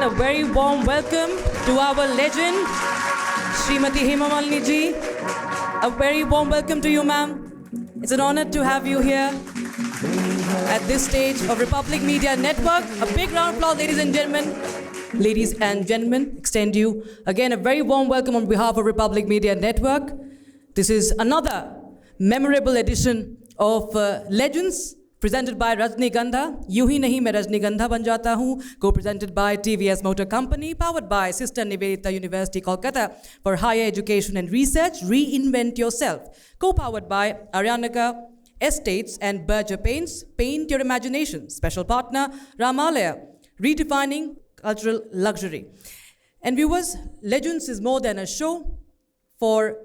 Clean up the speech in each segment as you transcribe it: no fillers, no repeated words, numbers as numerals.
a very warm welcome to our legend, Srimati Hema Malini ji. A very warm welcome to you, ma'am. It's an honor to have you here at this stage of Republic Media Network. A big round of applause, ladies and gentlemen. Ladies and gentlemen, extend you again a very warm welcome on behalf of Republic Media Network. This is another memorable edition of Legends, presented by Rajnigandha. यूं ही नहीं मैं रजनीगंधा बन जाता हूँ. Co-presented by TVS Motor Company, powered by Sister Nivedita University, Kolkata, for higher education and research. Reinvent yourself. Co-powered by Aryanika Estates and Berger Paints. Paint your imagination. Special partner Ramalaya, redefining cultural luxury. And viewers, Legends is more than a show. For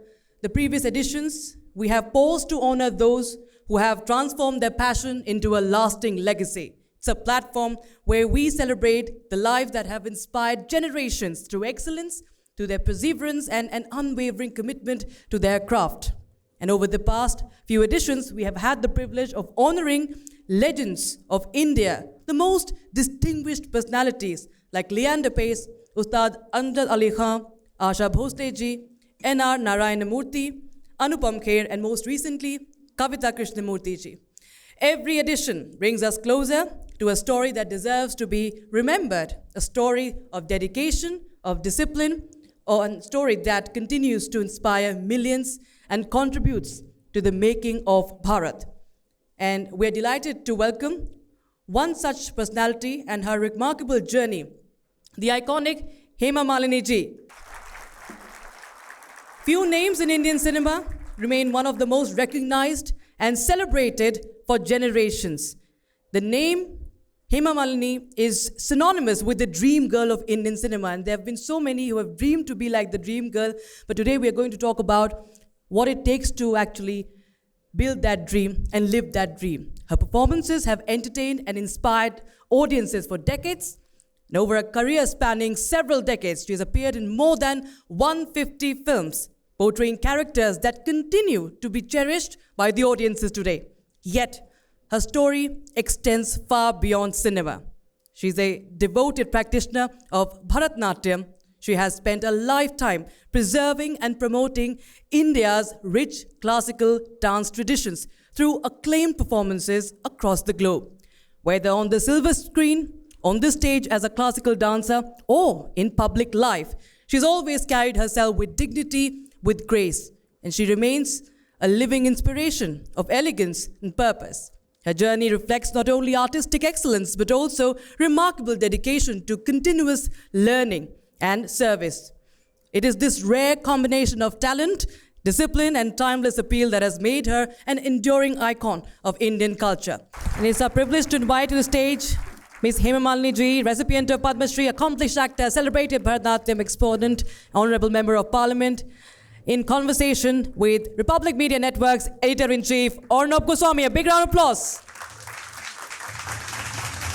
the previous editions, we have paused to honor those who have transformed their passion into a lasting legacy. It's a platform where we celebrate the lives that have inspired generations through excellence, through their perseverance and an unwavering commitment to their craft. And over the past few editions, we have had the privilege of honoring legends of India, the most distinguished personalities like Leander Pace, Ustad Amjad Ali Khan, Asha Bhosle ji, N.R. Narayana Murthy, Anupam Kher, and most recently, Kavita Krishnamurthy ji. Every edition brings us closer to a story that deserves to be remembered, a story of dedication, of discipline, or a story that continues to inspire millions and contributes to the making of Bharat. And we're delighted to welcome one such personality and her remarkable journey, the iconic Hema Malini ji. Few names in Indian cinema remain one of the most recognized and celebrated for generations. The name Hema Malini is synonymous with the dream girl of Indian cinema, and there have been so many who have dreamed to be like the dream girl, but today we are going to talk about what it takes to actually build that dream and live that dream. Her performances have entertained and inspired audiences for decades, and over a career spanning several decades, she has appeared in more than 150 films, portraying characters that continue to be cherished by the audiences today. Yet, her story extends far beyond cinema. She's a devoted practitioner of Bharatnatyam. She has spent a lifetime preserving and promoting India's rich classical dance traditions through acclaimed performances across the globe. Whether on the silver screen, on the stage as a classical dancer, or in public life, she's always carried herself with dignity, with grace, and she remains a living inspiration of elegance and purpose. Her journey reflects not only artistic excellence, but also remarkable dedication to continuous learning and service. It is this rare combination of talent, discipline, and timeless appeal that has made her an enduring icon of Indian culture. And it's our privilege to invite to the stage Ms. Hema Malini ji, recipient of Padma Shri, accomplished actor, celebrated Bharatanatyam exponent, Honorable Member of Parliament, in conversation with Republic Media Network's Editor-in-Chief, Arnab Goswami. A big round of applause.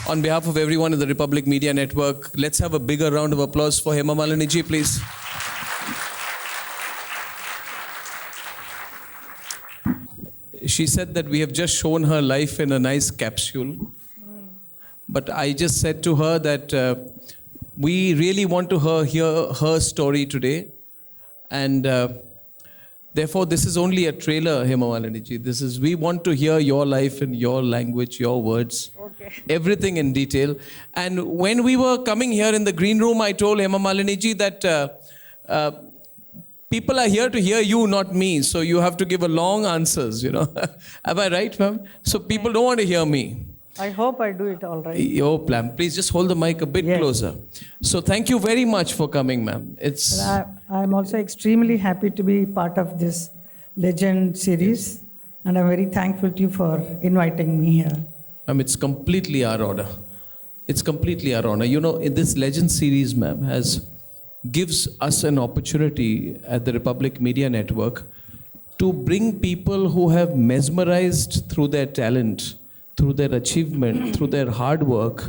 On behalf of everyone in the Republic Media Network, let's have a bigger round of applause for Hema Malini ji, please. She said that we have just shown her life in a nice capsule. But I just said to her that we really want to hear her story today. And therefore, this is only a trailer, Hema Malini ji. We want to hear your life in your language, your words, everything in detail. And when we were coming here in the green room, I told Hema Malini ji that people are here to hear you, not me. So you have to give a long answers, you know. Am I right, ma'am? So people don't want to hear me. I hope I do it all right. Your plan. Please just hold the mic a bit closer. So thank you very much for coming, ma'am. I'm also extremely happy to be part of this Legend series, and I'm very thankful to you for inviting me here. Ma'am, it's completely our honor. It's completely our honor. You know, in this Legend series, ma'am, gives us an opportunity at the Republic Media Network to bring people who have mesmerized through their talent, through their achievement, through their hard work,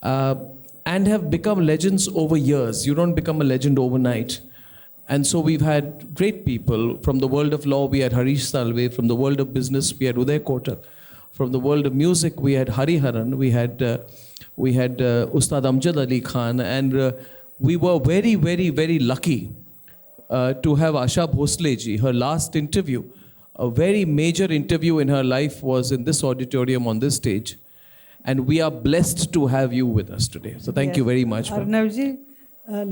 and have become legends over years. You don't become a legend overnight. And so we've had great people. From the world of law, we had Harish Salve. From the world of business, we had Uday Kotak. From the world of music, we had Hariharan. We had we had Ustad Amjad Ali Khan, and we were very, very, very lucky to have Asha Bhosle ji. Her last interview, a very major interview in her life, was in this auditorium on this stage. And we are blessed to have you with us today. So thank you very much. ma'am. Arnav ji,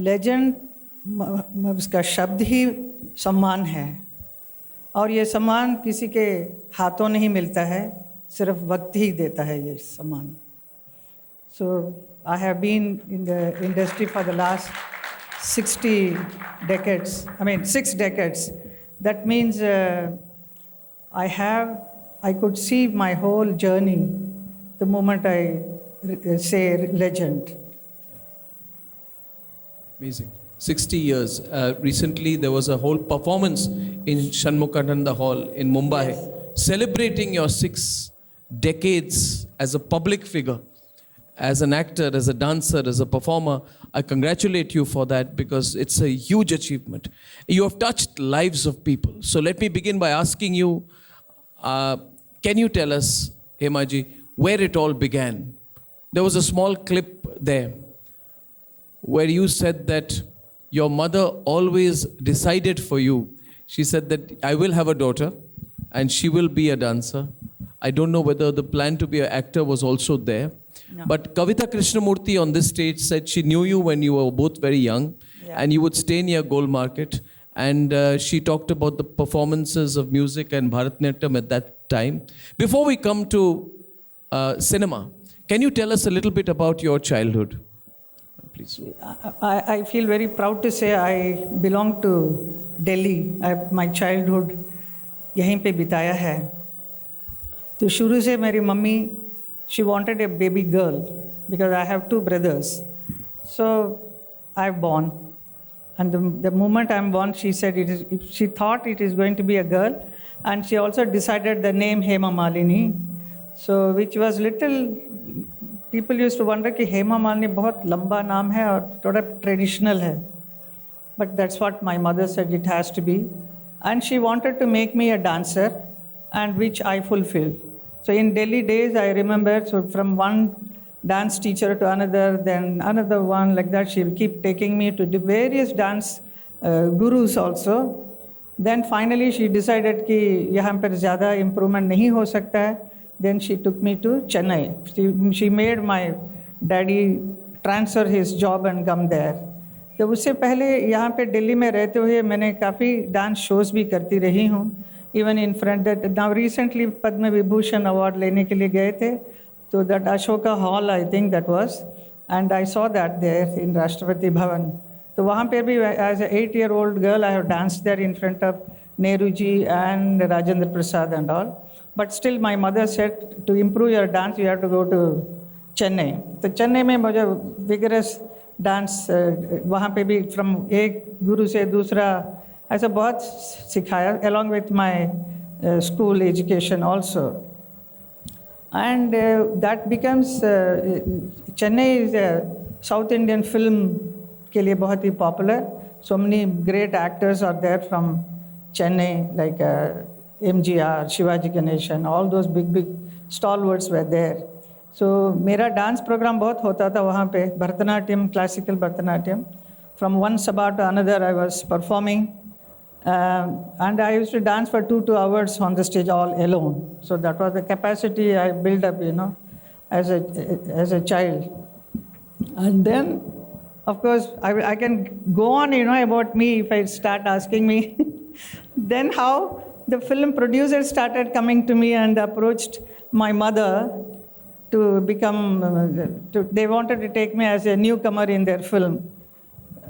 legend उसका शब्द ही सम्मान है, और ये सम्मान किसी के हाथों नहीं मिलता है, सिर्फ वक्त ही देता है ये सम्मान. So I have been in the industry for the last 6 decades. That means I could see my whole journey the moment I say legend. Amazing. 60 years. Recently, there was a whole performance in Shanmukananda Hall in Mumbai, celebrating your 6 decades as a public figure, as an actor, as a dancer, as a performer. I congratulate you for that because it's a huge achievement. You have touched lives of people. So let me begin by asking you, can you tell us, Hemaji, where it all began? There was a small clip there where you said that your mother always decided for you. She said that I will have a daughter and she will be a dancer. I don't know whether the plan to be an actor was also there. No. But Kavita Krishnamurthy on this stage said she knew you when you were both very young, and you would stay near Gold Market. And she talked about the performances of music and Bharatanatyam at that time. Before we come to cinema, can you tell us a little bit about your childhood? Please. I feel very proud to say I belong to Delhi. My childhood यहीं पे बिताया है. तो शुरू से मेरी mummy, she wanted a baby girl because I have 2 brothers. So I born, and the moment I'm born, she said she thought it is going to be a girl, and she also decided the name Hema Malini. So which was little, people used to wonder कि हेमा मालिनी बहुत लंबा नाम है और थोड़ा traditional है. But that's what my mother said it has to be. And she wanted to make me a dancer, and which I fulfilled. So in Delhi days, I remember, so from one dance teacher to another, then another one, like that, she will keep taking me to the various dance gurus also. Then finally she decided कि यहाँ पर ज़्यादा improvement नहीं हो सकता है. Then she took me to Chennai. She made my daddy transfer his job and come there. तो उससे पहले यहाँ पे दिल्ली में रहते हुए मैंने काफ़ी डांस शोज भी करती रही हूँ. Even in front that now recently Padma Vibhushan award लेने के लिए गए थे, तो that Ashoka hall I think that was, and I saw that there in Rashtrapati Bhavan. तो वहाँ पे भी as a 8-year-old girl I have danced there in front of Nehru ji and Rajendra Prasad and all. But still my mother said to improve your dance you have to go to Chennai. तो चेन्नई में मुझे vigorous dance वहाँ पे भी फ्रॉम एक गुरु से दूसरा ऐसा बहुत सिखाया, along with my school education also. And that becomes, Chennai is a South Indian film के लिए बहुत ही popular. So many great actors are there from Chennai, like MGR, Shivaji Ganesan, all those big stalwarts were there. So मेरा dance programme बहुत होता था वहाँ पे, Bharatanatyam, classical Bharatanatyam. From one sabha to another I was performing, and I used to dance for 2 hours on the stage all alone. So that was the capacity I built up, as a child. And then, of course, I can go on, about me if I start asking me. Then how the film producers started coming to me and approached my mother to become, they wanted to take me as a newcomer in their film,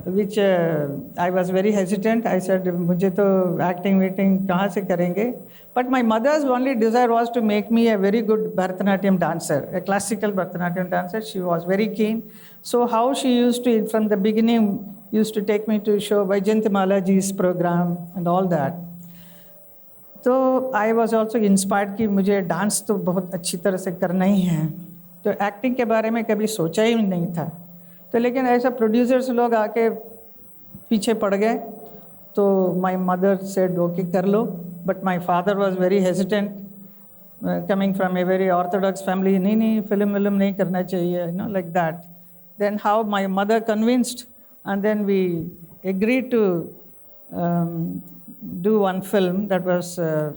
which I was very hesitant. I said, मुझे तो acting कहाँ से करेंगे? But my mother's only desire was to make me a very good Bharatanatyam dancer, a classical Bharatanatyam dancer. She was very keen. So how she used to, from the beginning, used to take me to show Vaijayantimala ji's program and all that. तो I was also inspired कि मुझे dance तो बहुत अच्छी तरह से करना ही है. तो एक्टिंग के बारे में कभी सोचा ही नहीं था. तो लेकिन ऐसा प्रोड्यूसर्स लोग आके पीछे पड़ गए. तो माय मदर सेड ओके कर लो, but my father was very hesitant. coming from a very orthodox family, नहीं film नहीं करना चाहिए, like that. Then how my mother convinced, and then we agreed to do one film that was that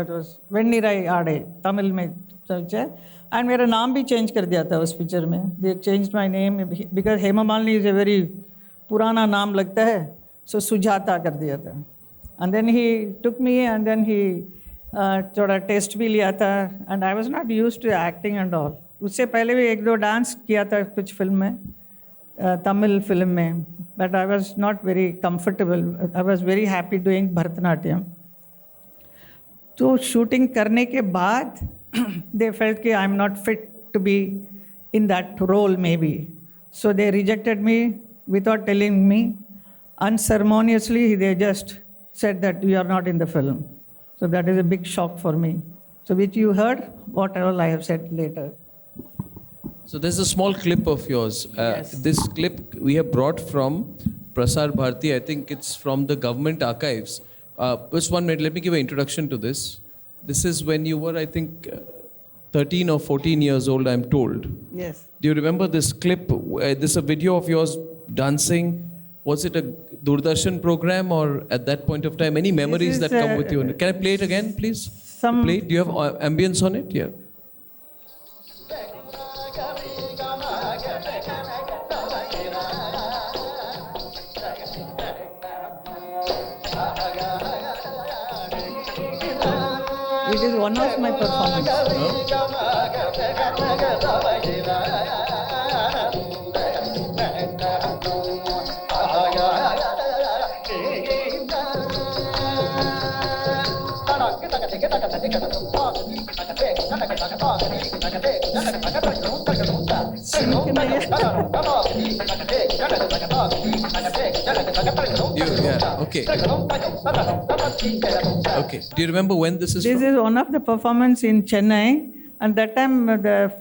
was Vennirai Aade, Tamil में चलचे, and मेरा नाम भी change कर दिया था उस picture में. They changed my name because Hema Malini is a very पुराना नाम लगता है, so सुजाता कर दिया था. And then he took me, and then he थोड़ा टेस्ट भी लिया था, and I was not used to acting and all. उससे पहले भी एक दो डांस किया था कुछ फिल्म में, तमिल फिल्म में, but I was not very comfortable. I was very happy doing Bharatanatyam. तो शूटिंग करने के बाद they felt कि I'm not fit to be in that role maybe. So they rejected me without telling me. Unceremoniously, they just said that you are not in the film. So that is a big shock for me. So which you heard, what all I have said later. So there's a small clip of yours. Yes. This clip we have brought from Prasar Bharati. I think it's from the government archives. Just 1 minute, let me give an introduction to this. This is when you were, I think, 13 or 14 years old, I'm told. Yes. Do you remember this clip? This is a video of yours dancing. Was it a Doordarshan program or at that point of time? Any memories This that is, come with you? Can I play it again, please? Some- Play it. Do you have ambience on it? Yeah. It is one of my performances. Okay. Okay. Do you remember when this is This from? is one of the performance in Chennai, and that time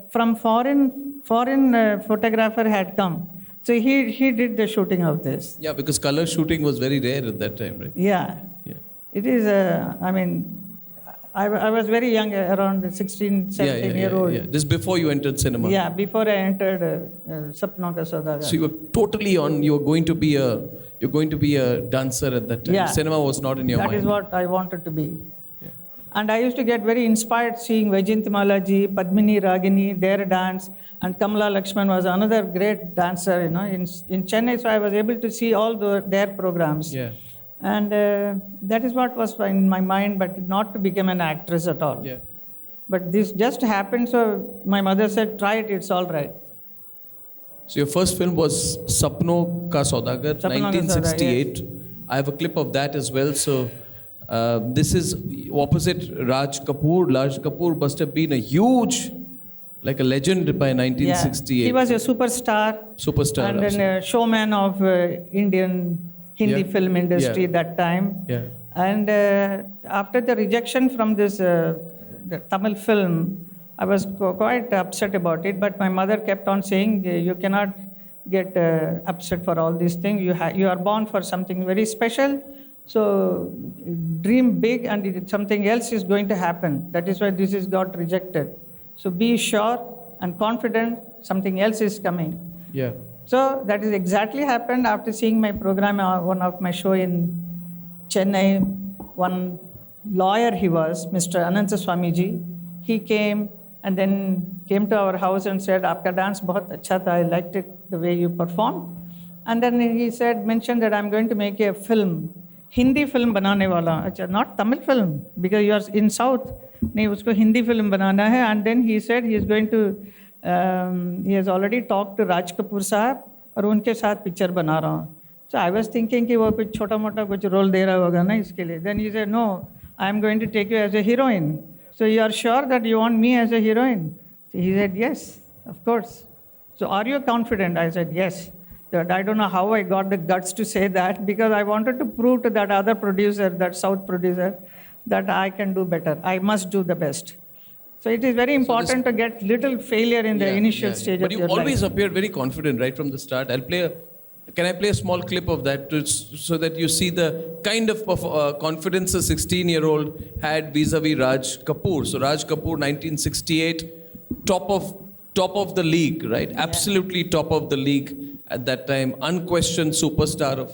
from foreign photographer had come, so he did the shooting of this. Yeah, because color shooting was very rare at that time, right? Yeah, Yeah. it is. I mean, I was very young, around 16, 17 year old. Yeah. This before you entered cinema. Yeah, before I entered Sapno Ka Saudagar. So you were totally on. You were going to be a dancer at that time. Yeah. Cinema was not in your That mind. is what I wanted to be. Yeah. And I used to get very inspired seeing Vajayantimala ji, Padmini Ragini, their dance, and Kamala Lakshman was another great dancer, in Chennai. So I was able to see all their programs. Yeah. And that is what was in my mind, but not to become an actress at all. Yeah. But this just happened, so my mother said, try it, it's all right. So your first film was Sapno Ka Saudagar, Sapno Ka 1968. I have a clip of that as well. So this is opposite Raj Kapoor. Raj Kapoor must have been a huge, like a legend by 1968. Yeah. He was a superstar. Superstar. And then a showman of Indian Hindi Yeah. film industry Yeah. that time. Yeah. And after the rejection from this the Tamil film, I was quite upset about it. But my mother kept on saying, you cannot get upset for all these things. You are born for something very special. So dream big, and something else is going to happen. That is why this is got rejected. So be sure and confident something else is coming. Yeah. So that is exactly happened after seeing my program, one of my show in Chennai. One lawyer he was, Mr. Ananta Swamiji. He came and then came to our house and said, "Aapka dance bahut acha tha. I liked it the way you performed." And then he mentioned that I'm going to make a film, Hindi film banane wala. Acha, not Tamil film, because you are in South. नहीं उसको Hindi film बनाना है. And then he said he is going to he has already talked to Raj Kapoor साहब और उनके साथ picture बना रहा हूँ. So I was thinking कि वो कुछ छोटा मोटा कुछ रोल दे रहा होगा ना इसके लिए. Then he said, no, I am going to take you as a heroine. So you are sure that you want me as a heroine? So he said, yes, of course. So are you confident? I said, yes. That I don't know how I got the guts to say that, because I wanted to prove to that other producer, that South producer, that I can do better. I must do the best. So it is very important to get little failure in the initial stage But of you your always life. appeared very confident right from the start. I'll play a Can I play a small clip of that so that you see the kind of confidence a 16-year-old had vis-a-vis Raj Kapoor? So Raj Kapoor, 1968, top of the league, right? Yeah. Absolutely top of the league at that time, unquestioned superstar of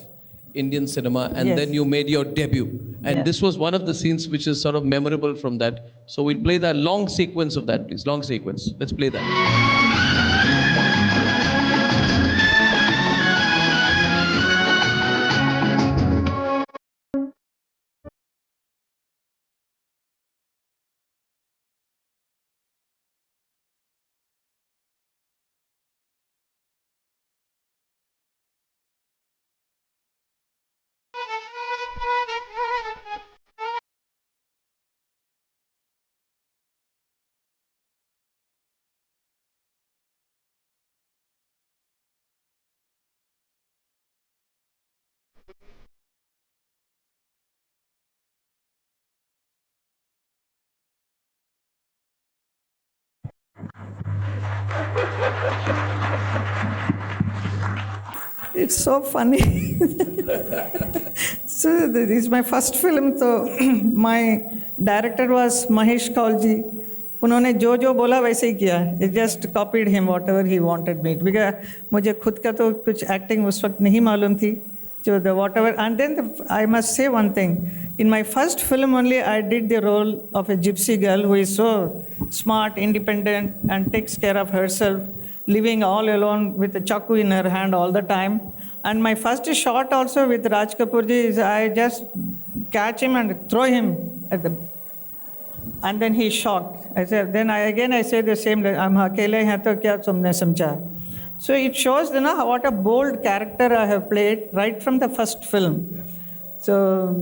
Indian cinema, and yes. Then you made your debut. And yeah. This was one of the scenes which is sort of memorable from that. So we'll play that long sequence of that, please. Long sequence. Let's play that. It's so funny. So this is my first film. So my director was Mahesh Kaul ji. उन्होंने जो जो बोला वैसे ही किया. It just copied him whatever he wanted me. Because मुझे खुद का तो कुछ acting उस वक्त नहीं मालूम थी. So the whatever, and then I must say one thing. In my first film only, I did the role of a gypsy girl who is so smart, independent, and takes care of herself, living all alone with a chaku in her hand all the time. And my first shot also with Raj Kapoor ji is I just catch him and throw him at the, and then he's shocked. I said, then I say the same, I'm akele hai to kya tumne samjha. So it shows, you know, what a bold character I have played right from the first film. So,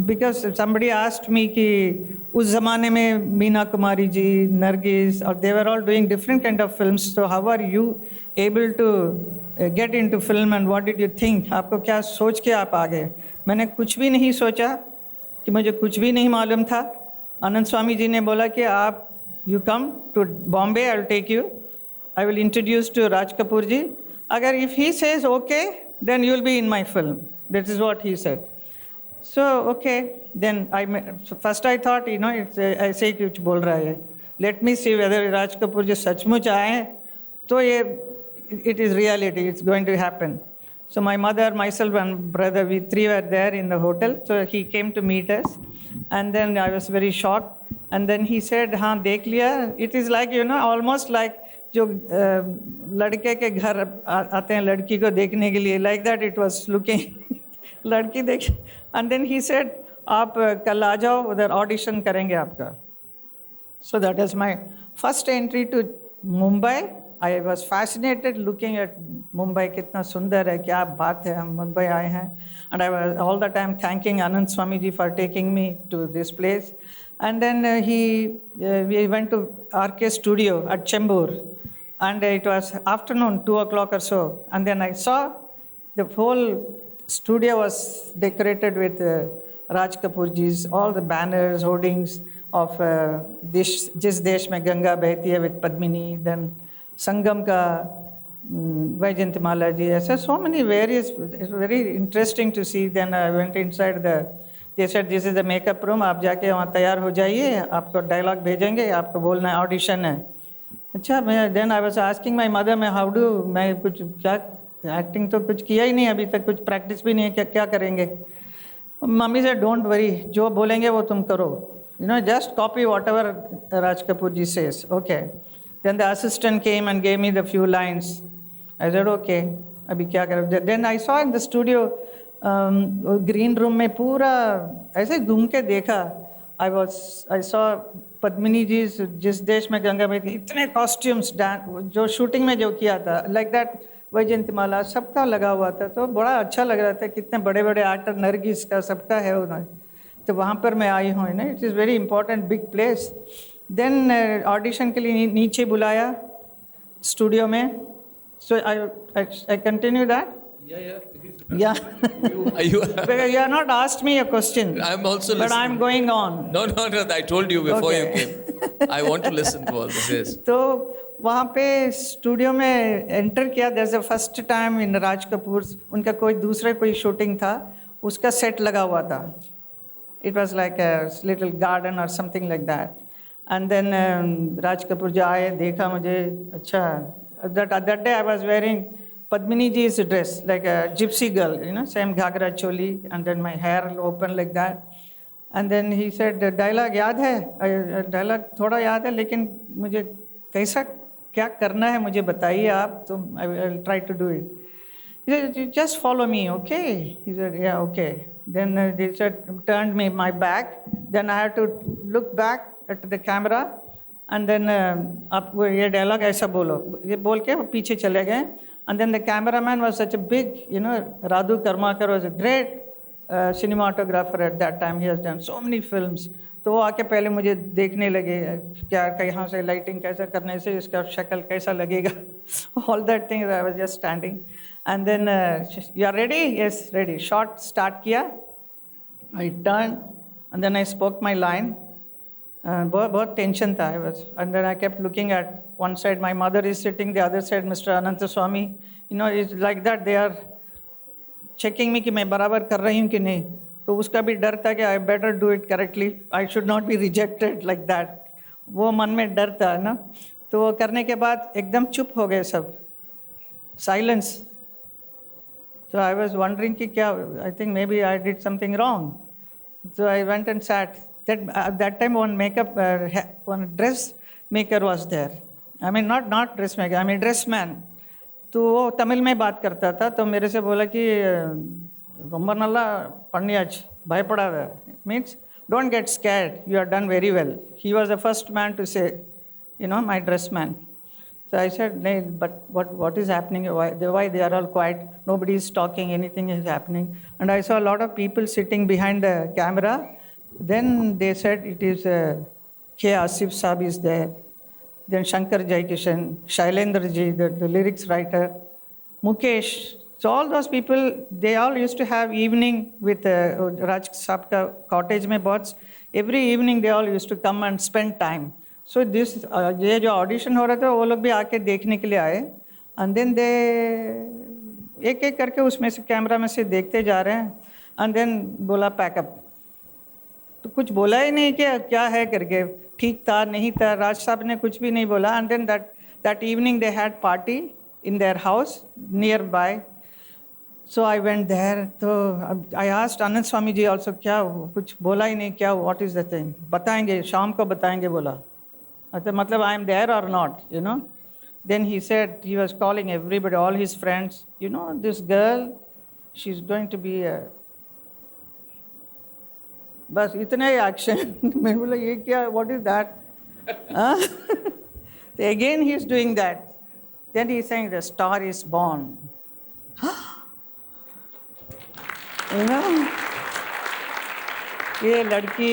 because somebody asked me कि उस ज़माने में मीना कुमारी जी, नरगिस, और they were all doing different kind of films. So how are you able to get into film and what did you think? आपको क्या सोच के आप आ गए? मैंने कुछ भी नहीं सोचा कि मुझे कुछ भी नहीं मालूम था. आनंद स्वामी जी ने बोला कि आप you come to Bombay, I'll take you. I will introduce to Raj Kapoor ji. Agar if he says okay, then you will be in my film. That is what he said. So okay, then first I thought, you know, it's ऐसे ही कुछ बोल रहा है. Let me see whether Raj Kapoor ji सचमुच आए, तो ये it is reality. It's going to happen. So my mother, myself, and brother, we three were there in the hotel. So he came to meet us, and then I was very shocked. And then he said, हाँ देख लिया. It is like, you know, almost like जो लड़के के घर आते हैं लड़की को देखने के लिए, like that it was looking. लड़की देख, and then he said, आप कल आ जाओ, उधर audition करेंगे आपका. So that is my first entry to Mumbai. I was fascinated looking at Mumbai, कितना सुंदर है, क्या बात है, हम मुंबई आए हैं. And I was all the time thanking Anand Swami ji for taking me to this place. And then we went to RK Studio at Chembur. And it was afternoon, 2 o'clock or so. And then I saw the whole studio was decorated with Raj Kapoor ji's, all the banners, hoardings of Jis Desh Mein Ganga Behti Hai with Padmini, then Sangam ka Vaijantimala ji. So many various, it's very interesting to see. Then I went inside they said, this is the makeup room, आप जाके वहाँ तैयार हो जाइए, आपको dialogue भेजेंगे, आपको बोलना है, ऑडिशन है. अच्छा, then I was asking my mother, how do, मैं कुछ क्या एक्टिंग तो कुछ किया ही नहीं अभी तक, कुछ प्रैक्टिस भी नहीं है, क्या करेंगे. मम्मी से डोंट वरी, जो बोलेंगे वो तुम करो, you know, just copy whatever Raj Kapoor ji says. Okay. Then the assistant came and gave me the few lines. I said, okay, अभी क्या करें. Then I saw in the studio, green room में पूरा ऐसे घूम के देखा. I saw Padmini ji's जिस देश में गंगा में इतने costumes जो shooting में जो किया था, like that वैजयंतीमाला सबका लगा हुआ था, तो बड़ा अच्छा लग रहा था. कितने बड़े बड़े एक्टर, नरगिस का सबका है उन्होंने, तो वहाँ पर मैं आई हूँ ना. It is very important big place. Then audition के लिए नीचे बुलाया स्टूडियो में. So I continue that. Yeah. Because you are not asked me a question. I'm also listening. But I'm going on. No. I told you before you came. I want to listen to all this. Yes. तो वहाँ पे studio में enter किया. That's the first time in Raj Kapoor. उनका कोई shooting था, उसका set लगा हुआ था. It was like a little garden or something like that. And then Raj Kapoor ji आए, देखा मुझे, अच्छा. That day I was wearing Padmini ji's dress, like a gypsy girl, same ghagra choli, and then my hair open like that. And then he said, dialogue याद है? Dialogue थोड़ा याद है, लेकिन मुझे कैसा क्या करना है मुझे बताइए आप, तो I will try to do it. He said, just follow me, okay? He said, yeah, okay. Then they said, turned me my back. Then I had to look back at the camera. And then आप ये dialogue ऐसा बोलो, ये बोल के पीछे चले गए. And then the cameraman was such a big, Radu Karmakar was a great cinematographer at that time. He has done so many films. तो वो आके पहले मुझे देखने लगे, क्या कहाँ से लाइटिंग कैसा करने से इसका शक्ल कैसा लगेगा. All that thing, I was just standing. And then, you are ready? Yes, ready. Shot start किया. I turned and then I spoke my line. बहुत tension था. I was, and then I kept looking at one side. My mother is sitting, the other side Mr. Ananthaswamy. It's like that. They are checking me कि मैं बराबर कर रही हूँ कि नहीं. तो उसका भी डर था कि I better do it correctly. I should not be rejected like that. वो मन में डर था ना. तो वो करने के बाद एकदम चुप हो गए सब. Silence. So I was wondering कि क्या, I think maybe I did something wrong. So I went and sat. At that time one dress maker was there. I mean not dressmaker, I mean dressman. तो वो तमिल में बात करता था. तो मेरे से बोला कि ரொம்ப நல்லா பண்ணியாச்சு, பயப்படாத. Means don't get scared, you have done very well. He was the first man to say, my dressman. So I said, no, but what is happening? Why they are all quiet? Nobody is talking, anything is happening. And I saw a lot of people sitting behind the camera. Then they said it is K. Asif Saab is there. Then Shankar Jaikishan, Shailendra ji, the lyrics writer, Mukesh. So all those people, they all used to have evening with Raj Saab ka cottage mein bots. Every evening they all used to come and spend time. So this ये जो audition हो रहा था वो लोग भी आके देखने के लिए आए. एंड देन दे एक एक करके उसमें से कैमरा में से देखते जा रहे हैं. एंड देन बोला पैकअप. तो कुछ बोला ही नहीं कि क्या है करके, ठीक था नहीं था. राज साहब ने कुछ भी नहीं बोला. And then that evening they had party in their house nearby. So I went there. तो I asked Anand Swami ji also, क्या कुछ बोला ही नहीं क्या, व्हाट इज़ द थिंग, बताएंगे शाम को बताएंगे बोला. मतलब I am there or not, Then he said, he was calling everybody, all his friends, this girl, she's going to be a... बस इतने ही एक्शन. मैं बोला ये क्या, what is that? So again he is doing that. Then he is saying the star is born. ये लड़की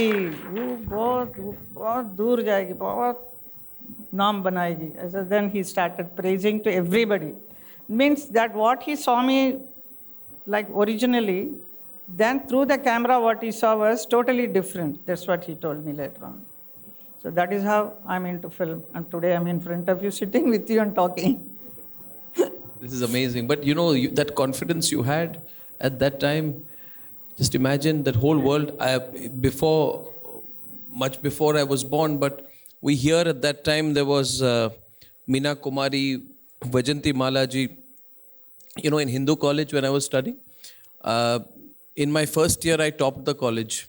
वो बहुत दूर जाएगी, बहुत नाम बनाएगी. Then he started praising to everybody. Means that what he saw me like originally, then through the camera what he saw was totally different. That's what he told me later on. So that is how I'm into film. And today I'm in front of you, sitting with you and talking. This is amazing. But that confidence you had at that time, just imagine that whole world. Much before I was born, but we hear at that time there was Meena Kumari, Vajanti Malaji. In Hindu college when I was studying, in my first year I topped the college.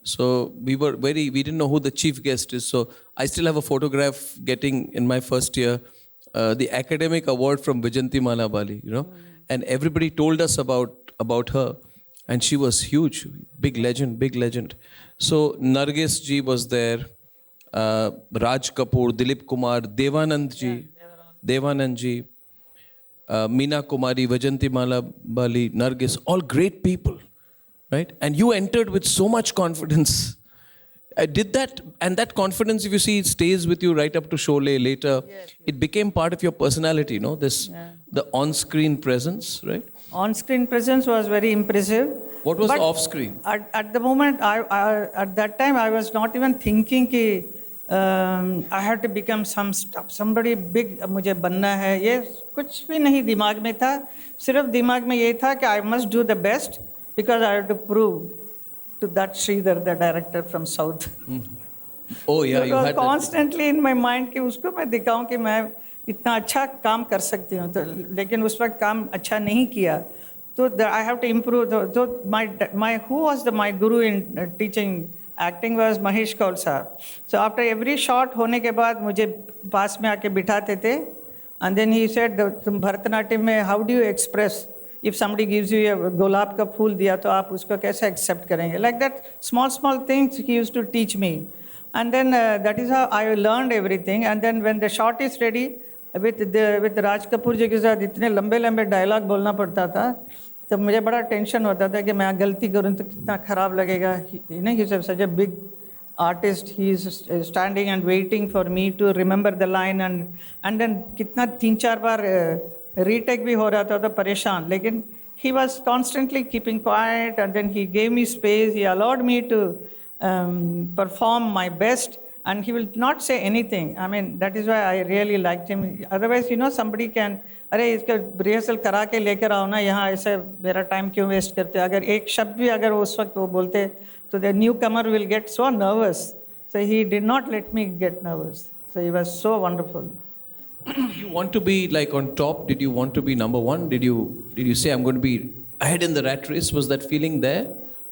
So we didn't know who the chief guest is. So I still have a photograph getting in my first year the academic award from Vajanti Mala Bali. And everybody told us about her. And she was huge, big legend. So Nargis ji was there, Raj Kapoor, Dilip Kumar, Devanand ji, Meena Kumari, Vajanti Mala Bali, Nargis, all great people, right? And you entered with so much confidence. I did that, and that confidence, if you see, it stays with you right up to Sholay later. Yes. It became part of your personality, the on-screen presence, right? On-screen presence was very impressive. What was off-screen? At the moment, at that time, I was not even thinking कि I have to become somebody big, मुझे बनना है, ये कुछ भी नहीं दिमाग में था. सिर्फ दिमाग में ये था कि I must do the best because I have to prove to that Sridhar, the director from South. Oh yeah, you had that. Constantly in my mind कि उसको मैं दिखाऊं कि मैं इतना अच्छा काम कर सकती हूँ. तो लेकिन उस वक्त काम अच्छा नहीं किया. तो I have to improve. So my who was my guru in teaching acting was Mahesh Kaul sir. So after every shot होने के बाद मुझे पास में आके बिठाते थे. And then he said, तुम भरतनाट्यम में how do you express? If somebody gives you a गुलाब का फूल दिया तो आप उसको कैसे accept करेंगे? Like that small things he used to teach me. And then that is how I learned everything. And then when the shot is ready, with Raj Kapoor जी के साथ इतने लंबे डायलॉग बोलना पड़ता था, तो मुझे बड़ा टेंशन होता था कि मैं गलती करूँ तो कितना खराब लगेगा. He's such a big artist. He is standing and waiting for me to remember the line. And then कितना 3-4 बार रीटेक भी हो रहा था तो परेशान. लेकिन he was constantly keeping quiet, and then he gave me space. He allowed me to perform my best, and he will not say anything. I mean, that is why I really liked him. Otherwise, somebody can, अरे इसका rehearsal करा के लेकर आओ ना यहाँ, ऐसे मेरा टाइम क्यों वेस्ट करते. अगर एक शब्द भी अगर उस वक्त वो बोलते तो the newcomer will get so nervous. So he did not let me get nervous. So he was so wonderful. Did you want to be like on top? Did you want to be number one? Did you say I'm going to be ahead in the rat race? Was that feeling there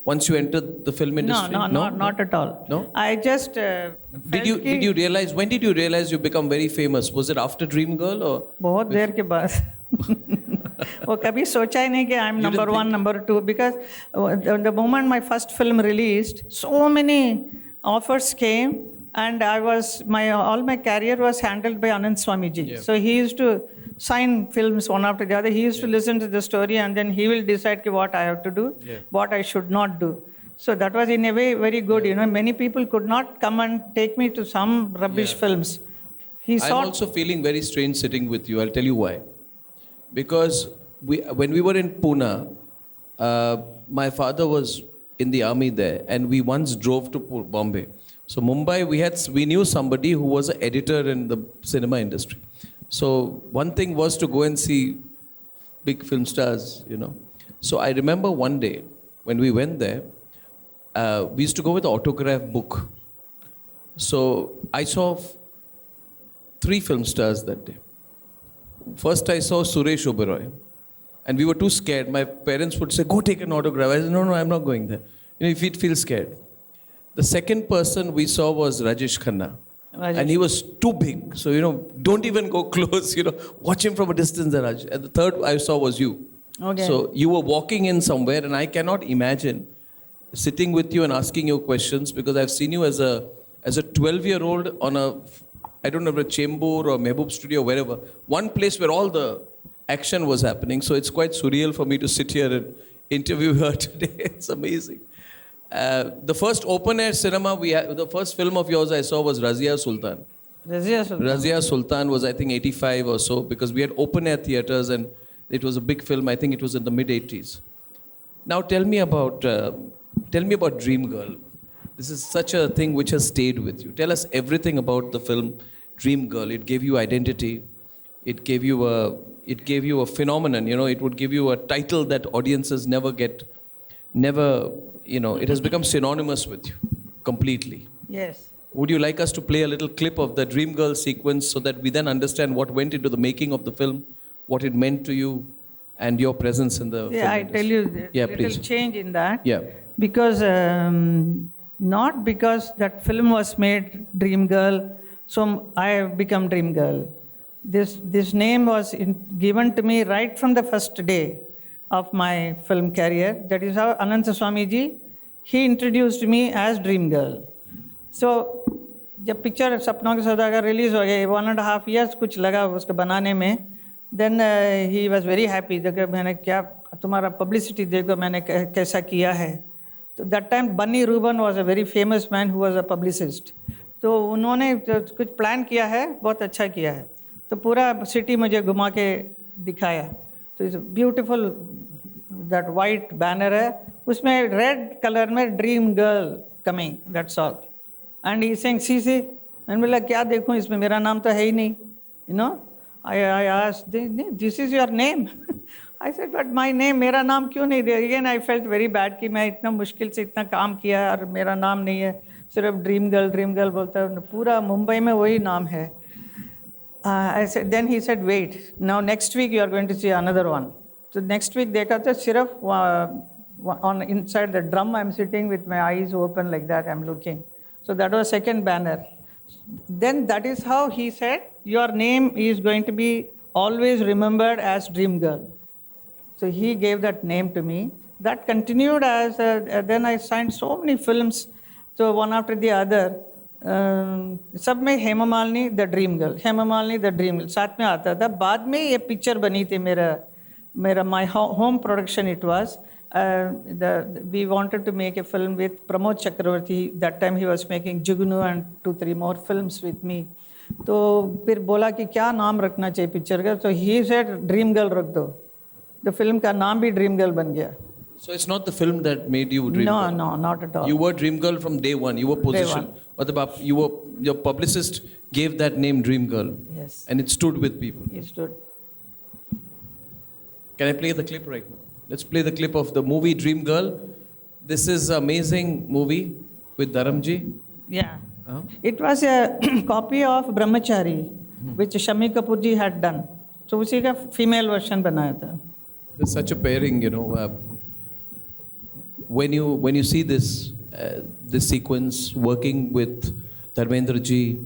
once you entered the film industry? No, not at all. No? I just Did you realize, when did you realize you become very famous? Was it after Dream Girl or? बहुत देर के बाद. वो कभी सोचा ही नहीं कि I'm number one, number two, because the moment my first film released, so many offers came. And all my career was handled by Anand Swamiji. Yeah. So he used to sign films one after the other. He used to listen to the story, and then he will decide what I have to do, what I should not do. So that was in a way very good. Many people could not come and take me to some rubbish films. I'm also feeling very strange sitting with you. I'll tell you why. Because when we were in Pune, my father was in the army there, and we once drove to Bombay. So Mumbai, we knew somebody who was an editor in the cinema industry. So one thing was to go and see big film stars, So I remember one day when we went there, we used to go with an autograph book. So I saw 3 film stars that day. First I saw Suresh Oberoi. And we were too scared. My parents would say, go take an autograph. I said, no, I'm not going there. If you'd feel scared. The second person we saw was Rajesh Khanna. And he was too big. So, don't even go close, watch him from a distance. And the third I saw was you. Okay. So you were walking in somewhere, and I cannot imagine sitting with you and asking you questions, because I've seen you as a 12-year-old on I don't know, a Chembur or Mehboob studio, wherever. One place where all the action was happening. So it's quite surreal for me to sit here and interview her today. It's amazing. The first open-air cinema the first film of yours I saw was Razia Sultan. Razia Sultan was, I think, 85 or so, because we had open-air theaters, and it was a big film. I think it was in the mid-80s. Now tell me about Dream Girl. This is such a thing which has stayed with you. Tell us everything about the film Dream Girl. It gave you identity. It gave you a phenomenon. It would give you a title that audiences never get. It has become synonymous with you completely. Yes. Would you like us to play a little clip of the Dream Girl sequence so that we then understand what went into the making of the film, what it meant to you, and your presence in the film I industry? tell you the little change in that. Yeah. Because, not because that film was made Dream Girl, so I have become Dream Girl. This name was given to me right from the first day of my film career. That is how Ananta Swamiji, he introduced me as Dream Girl. So, जब picture सपनों के सौदागर release हो गया, 1.5 years कुछ लगा उसको बनाने में, then he was very happy. देखो मैंने क्या तुम्हारा publicity देखो मैंने कैसा किया है. तो that time Bunny Reuben was a very famous man who was a publicist. तो उन्होंने कुछ प्लान किया है, बहुत अच्छा किया है. तो पूरा सिटी मुझे घुमा के दिखाया. तो it's beautiful, that white banner है, उसमें रेड कलर में dream girl coming, that's all. And he saying see मैंने बोला क्या देखूं इसमें, मेरा नाम तो है ही नहीं, you know. I asked, this is your name. I said, but my name, मेरा नाम क्यों नहीं दिया? Again I felt very bad कि मैं इतना मुश्किल से इतना काम किया और मेरा नाम नहीं है, सिर्फ ड्रीम गर्ल बोलता है, पूरा मुंबई में वही नाम है. I said, then he said, wait, now next week you are going to see another one. So next week देखा तो सिर्फ on inside the drum I'm sitting with my eyes open like that, I'm looking. So that was second banner. Then that is how he said, your name is going to be always remembered as Dream Girl. So he gave that name to me. That continued as, then I signed so many films, so one after the other. सब में Hema Malini the dream girl, Hema Malini the dream girl साथ में आता था. बाद में ये picture बनी थी मेरा my home production it was. We wanted to make a film with Pramod Chakravarti. That time he was making Jugnu and 2-3 more films with me. तो फिर बोला कि क्या नाम रखना चाहिए पिक्चर का, तो he said ड्रीम गर्ल रख दो. तो फिल्म का नाम भी ड्रीम गर्ल बन गया. So it's not the film that made you Dream Girl? No, not at all. You were Dream Girl from day one. You were positioned. But your publicist gave that name Dream Girl. Yes. And it stood with people. He stood. Can I play the clip right now? Let's play the clip of the movie Dream Girl. This is an amazing movie with Dharamji. Yeah. It was a copy of Brahmachari, which Shami Kapoor ji had done. So उसी का female version बनाया था. There's such a pairing, you know. When you see this sequence working with Dharmendra ji,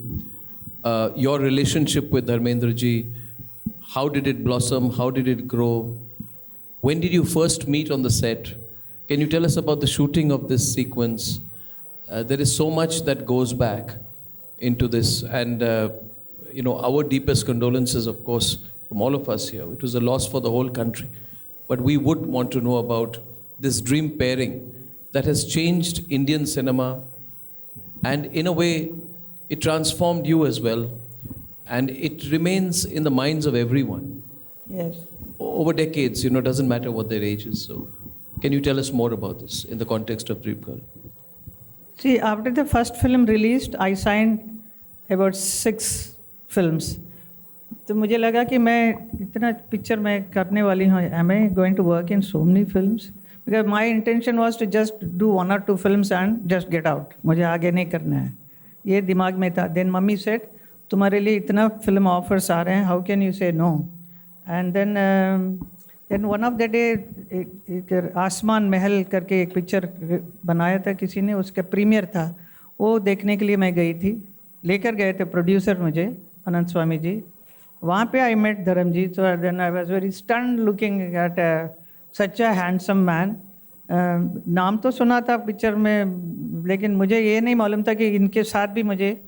your relationship with Dharmendra ji, how did it blossom? How did it grow? When did you first meet on the set? Can you tell us about the shooting of this sequence? There is so much that goes back into this, and you know, our deepest condolences, of course, from all of us here. It was a loss for the whole country, but we would want to know about this dream pairing that has changed Indian cinema, and in a way, it transformed you as well, and it remains in the minds of everyone. Yes. Over decades, you know, doesn't matter what their age is. So, can you tell us more about this in the context of Dream Girl? See, after the first film released, I signed about 6 films. तो मुझे लगा कि मैं इतना picture मैं करने वाली हूँ. Am I going to work in so many films? Because my intention was to just do 1 or 2 films and just get out. मुझे आगे नहीं करना है. ये दिमाग में था. Then mummy said, तुम्हारे लिए इतना film offers आ रहे हैं. How can you say no? And then one of the day एक आसमान महल करके एक पिक्चर बनाया था किसी ने, उसका प्रीमियर था. वो देखने के लिए मैं गई थी. लेकर गए थे प्रोड्यूसर मुझे, अनंत स्वामी जी. वहाँ पे I met Dharamji. So then I was very stunned looking at such a handsome man. नाम तो सुना था पिक्चर में, लेकिन मुझे ये नहीं मालूम था कि इनके साथ भी मुझे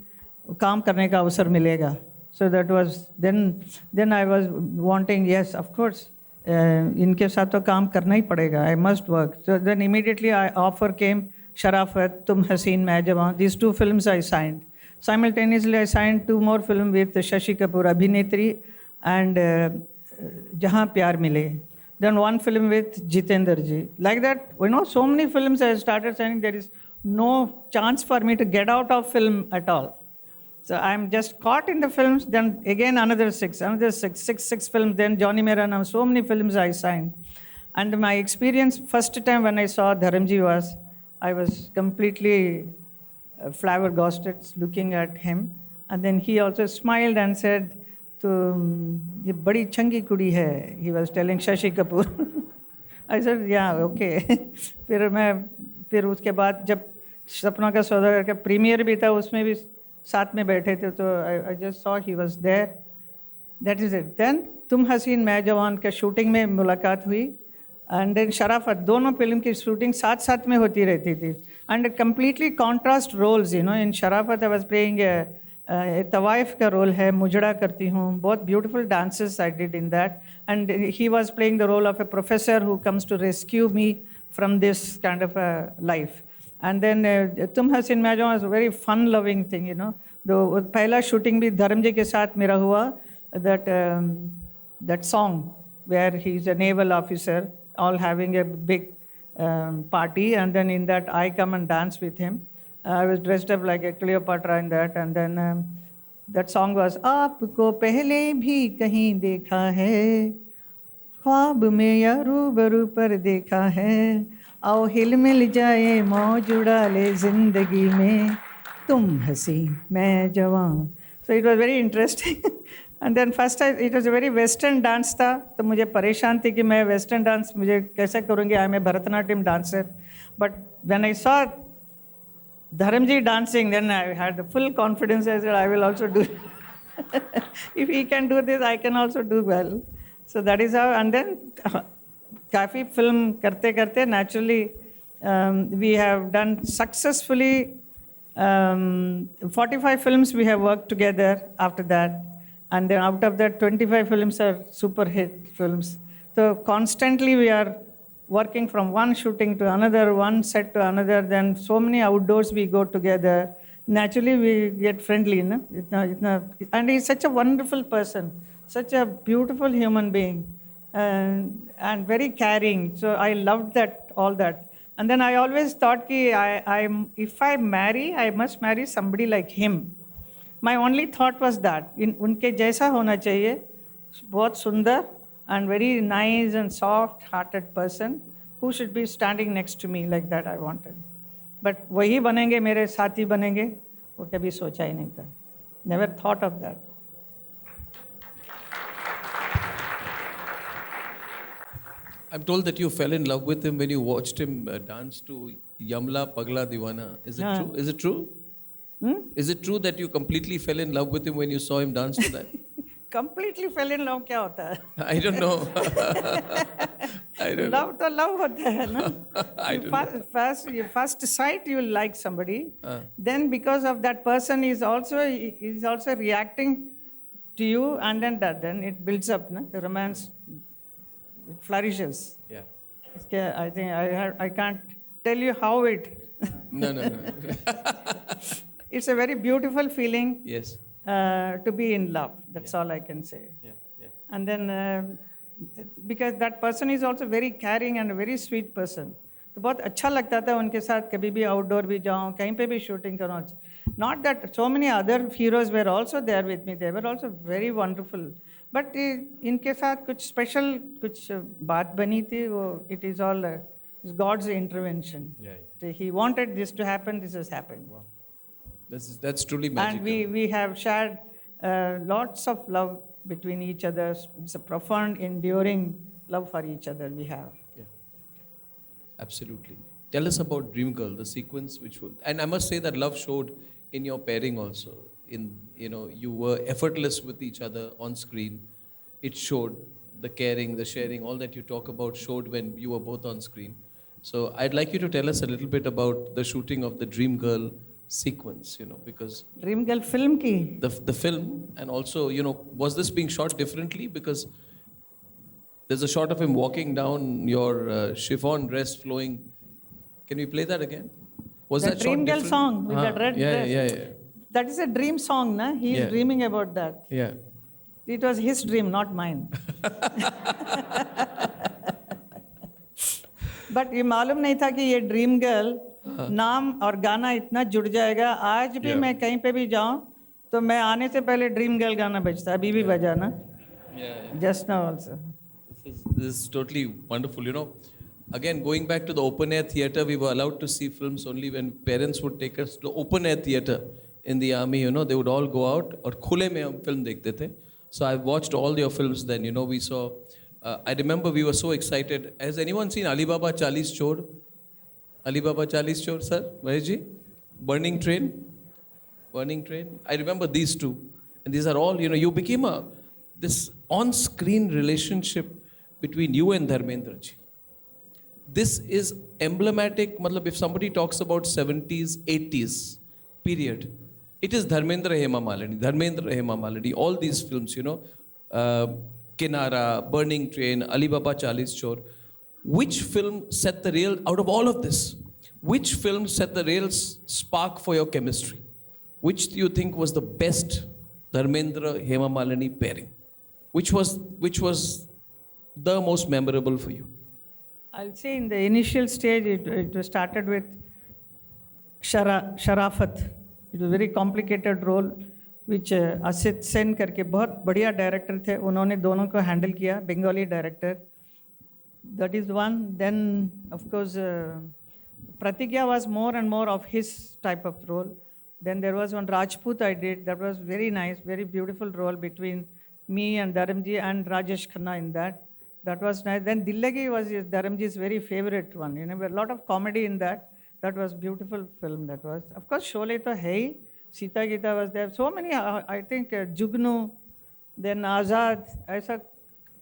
काम करने का अवसर मिलेगा. So that was then I was wanting, yes, of course, इनके साथ तो काम करना ही पड़ेगा. I must work. So then immediately offer came, Sharafat, Tum Haseen Main Jawan. These 2 films I signed. Simultaneously, I signed 2 more films with Shashi Kapoor, Abhinetri, and Jahan Pyar Mile. Then 1 film with Jitendra ji. Like that, you know, so many films I started signing. There is no chance for me to get out of film at all. So I'm just caught in the films. Then again another 6 films. Then Johnny Mera Naam. So many films I signed. And my experience first time when I saw Dharamji was, I was completely flabbergasted looking at him. And then he also smiled and said, तो ये बड़ी चंगी कुड़ी है. He was telling Shashi Kapoor. I said, yeah, okay. फिर उसके बाद जब सपना का सौदागर का प्रीमियर भी था, उसमें भी साथ में बैठे थे. तो I just saw he was there. That is it. Then तुम हसीन मैं जवान का शूटिंग में मुलाकात हुई. And then शराफत, दोनों फिल्म की शूटिंग साथ साथ में होती रहती थी. And completely contrast roles, you know. In Sharafat I was playing तवाइफ का रोल है, मुजड़ा करती हूँ. बहुत beautiful dances I did in that. And he was playing the role of a professor who comes to rescue me from this kind of a life. And then तुम हसीन मैं जवान was a very fun loving thing, you know. तो पहला shooting भी धर्मजी के साथ मेरा हुआ. That song where he's a naval officer, all having a big party, and then in that I come and dance with him. I was dressed up like a Cleopatra in that, and then that song was आपको पहले भी कहीं देखा है, ख्वाब में या रूबरू पर देखा है, आओ हिल मिल जाए मौज उड़ा ले जिंदगी में, तुम हंसी मैं जवान. So it was very interesting. And then first it was a very western dance था, तो मुझे परेशान थी कि मैं western dance मुझे कैसे करूँगी. I am a Bharatanatyam dancer. But when I saw Dharamji dancing, then I had the full confidence. I said, I will also do it. If he can do this, I can also do well. So that is how. And then काफ़ी film करते करते naturally we have done successfully 45 films we have worked together after that. And then out of that 25 films are super hit films. So constantly we are working from one shooting to another, one set to another, then so many outdoors we go together. Naturally we get friendly, no? And he's such a wonderful person, such a beautiful human being, and very caring. So I loved that, all that. And then I always thought कि if I marry, I must marry somebody like him. My only thought was that, उनके जैसा होना चाहिए, बहुत सुंदर, and very nice and soft-hearted person who should be standing next to me like that I wanted. But वही बनेंगे मेरे साथी बनेंगे, वो कभी सोचा ही नहीं था. Never thought of that. I'm told that you fell in love with him when you watched him dance to Yamla Pagla Diwana. Is it true? Is it true? Is it true that you completely fell in love with him when you saw him dance to that? Completely fell in love क्या होता है? I don't know. I don't know. Love तो love होता है ना. First sight you like somebody, then because of that person is also reacting to you, and then it builds up, na? The romance it flourishes. Yeah. I think I can't tell you how it. No. It's a very beautiful feeling. Yes. To be in love. That's all I can say. Yeah. And then because that person is also very caring and a very sweet person. तो बहुत अच्छा लगता था उनके साथ कभी भी outdoor भी जाऊँ, कहीं पे भी shooting करूँ. Not that so many other heroes were also there with me. They were also very wonderful. But इनके साथ कुछ special कुछ बात बनी थी वो. It is all God's intervention. Yeah. He wanted this to happen. This has happened. Wow. That's truly magical. And we have shared lots of love between each other. It's a profound, enduring love for each other we have. Yeah. Absolutely. Tell us about Dream Girl, the sequence which would, and I must say that love showed in your pairing also. You were effortless with each other on screen. It showed the caring, the sharing, all that you talk about showed when you were both on screen. So I'd like you to tell us a little bit about the shooting of the Dream Girl sequence, because Dream Girl film ki. The film, and also, was this being shot differently? Because there's a shot of him walking down your chiffon dress flowing. Can we play that again? Was The that Dream shot Girl different? song with that red dress. Yeah. That is a dream song, na? He is Yeah. dreaming about that. Yeah. It was his dream, not mine. But ये मालूम नहीं था कि ये dream girl नाम और गाना इतना जुड़ जाएगा. आज भी मैं कहीं पे भी जाऊं तो मैं आने से पहले ड्रीम गर्ल गाना बजता. अभी भी बजा ना. Just now also. This is totally wonderful. Again, going back to the open air theater, we were allowed to see films only when parents would take us to open air theater in the army. They would all go out और खुले में हम film देखते थे. So I watched all your films then. We saw. I remember we were so excited. Has anyone seen Alibaba Chalis Chor? Alibaba Chalis Chor, sir? Mahesh Burning Train? I remember these two. And these are all, you became this on-screen relationship between you and Dharmendra ji. This is emblematic. If somebody talks about 70s, 80s period, it is Dharmendra Hema Malini, all these films, Kinara, Burning Train, Alibaba Chalis Chor. Which film set the real, out of all of this, which film set the real spark for your chemistry? Which do you think was the best Dharmendra Hema Malini pairing? Which was the most memorable for you? I'll say in the initial stage, it started with Sharafat, it was very complicated role which Asit Sen करके बहुत बढ़िया director थे, उन्होंने दोनों को handle किया, Bengali director. That is one. Then, of course, Pratigya was more and more of his type of role. Then there was one Rajput I did. That was very nice, very beautiful role between me and Dharamji and Rajesh Khanna in that. That was nice. Then Dillagi was Dharamji's very favorite one. You know, a lot of comedy in that. That was beautiful film. That was. Of course, Sholay to hai. Sita Gita was there. So many. I think Jugnu. Then Azad. Aisa.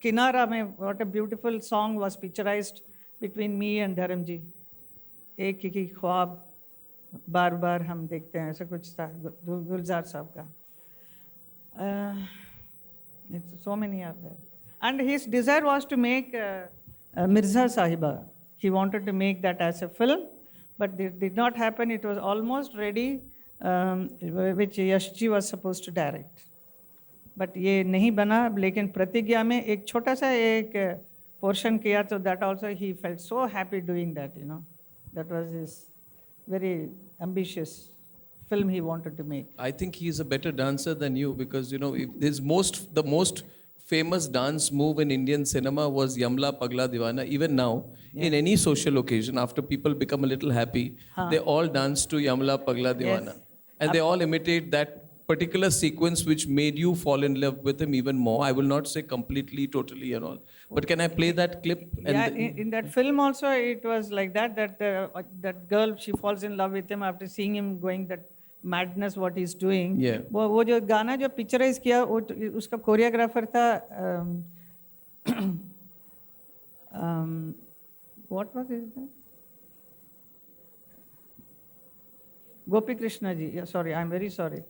किनारा में what a beautiful song was picturized between me and Dharamji. एक ही ख्वाब बार बार हम देखते हैं, ऐसा कुछ था गुलजार साहब का. So many are there. And his desire was to make Mirza Sahiba. He wanted to make that as a film, but it did not happen. It was almost ready, which Yashji was supposed to direct. But ये नहीं बना, लेकिन प्रतिज्ञा में एक छोटा सा एक पोर्शन किया, तो that also he felt so happy doing that, you know. That was his very ambitious film he wanted to make. I think he is a better dancer than you because, you know, if there's the most famous dance move in Indian cinema was Yamla Pagla Divana. Even now, in any social occasion, after people become a little happy, they all dance to Yamla Pagla Divana. Yes. And they all imitate that particular sequence which made you fall in love with him even more. I will not say completely, totally and all. But can I play that clip? And in that film also, it was like that, that girl, she falls in love with him after seeing him going that madness what he's doing. Yeah. वो जो गाना जो picturise किया, वो उसका choreographer था what was his name? Gopi Krishna ji. Yeah, sorry, I'm very sorry.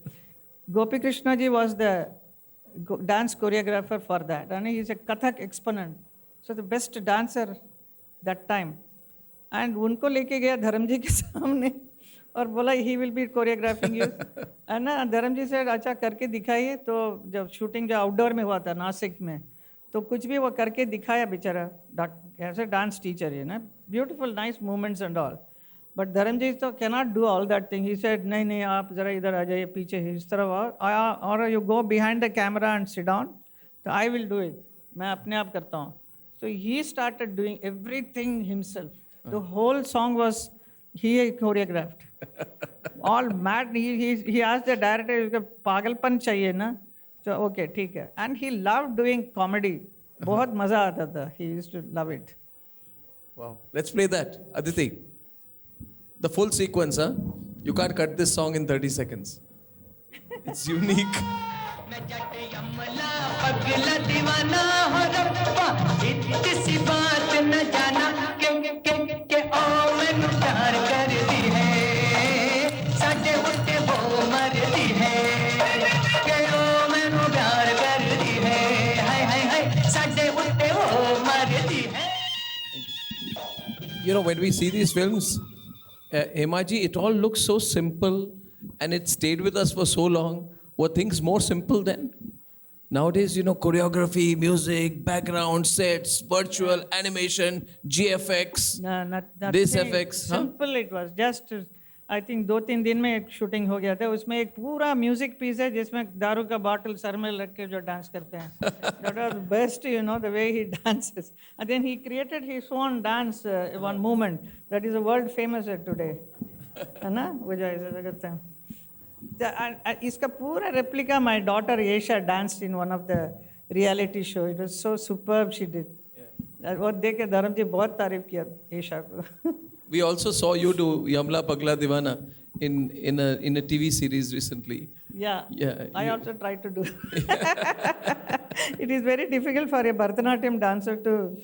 Gopi Krishna ji was the dance choreographer for that, and he is a Kathak exponent, so the best dancer that time. And उनको लेके गया धर्मजी के सामने और बोला he will be choreographing you. है ना, धर्मजी से अच्छा करके दिखाइए. तो जब शूटिंग जो आउटडोर में हुआ था नासिक में, तो कुछ भी वो करके दिखाया बेचारा, एज ए डांस टीचर, है ना, beautiful nice movements and all. But Dharamji तो cannot do all that thing. He said नहीं नहीं, आप ज़रा इधर आ जाइए पीछे इस तरफ, और you go behind the camera and sit down, तो आई विल डू इट, मैं अपने आप करता हूँ. So he started doing everything himself. The whole song was he choreographed, all mad. He asked the director, पागलपन चाहिए ना, तो ओके ठीक है. And he love doing comedy, बहुत मज़ा आता था. He used to love it. Wow. Let's play that. Aditi. The full sequence, huh? You can't cut this song in 30 seconds. It's unique. You know, when we see these films, Hemaji, it all looks so simple and it stayed with us for so long. Were things more simple then? Nowadays, you know, choreography, music, background, sets, virtual, animation, GFX, this FX. Simple it was. Just, I think 2-3 दिन में एक shooting हो गया था. उसमें एक पूरा music piece है जिसमें दारू का बॉटल सर में लग के जो डांस करते हैं. That was best, you know, the way he dances. And then he created his own dance, one movement that is a world famous today. है ना, वो जो ऐसा करते हैं. इसका पूरा replica my daughter Aisha danced in one of the reality show. It was so superb she did. वो देख के धर्म जी बहुत तारीफ किया Aisha को. We also saw you do Yamla Pagla Divana in a TV series recently. Yeah. I also tried to do. It is very difficult for a Bharatanatyam dancer to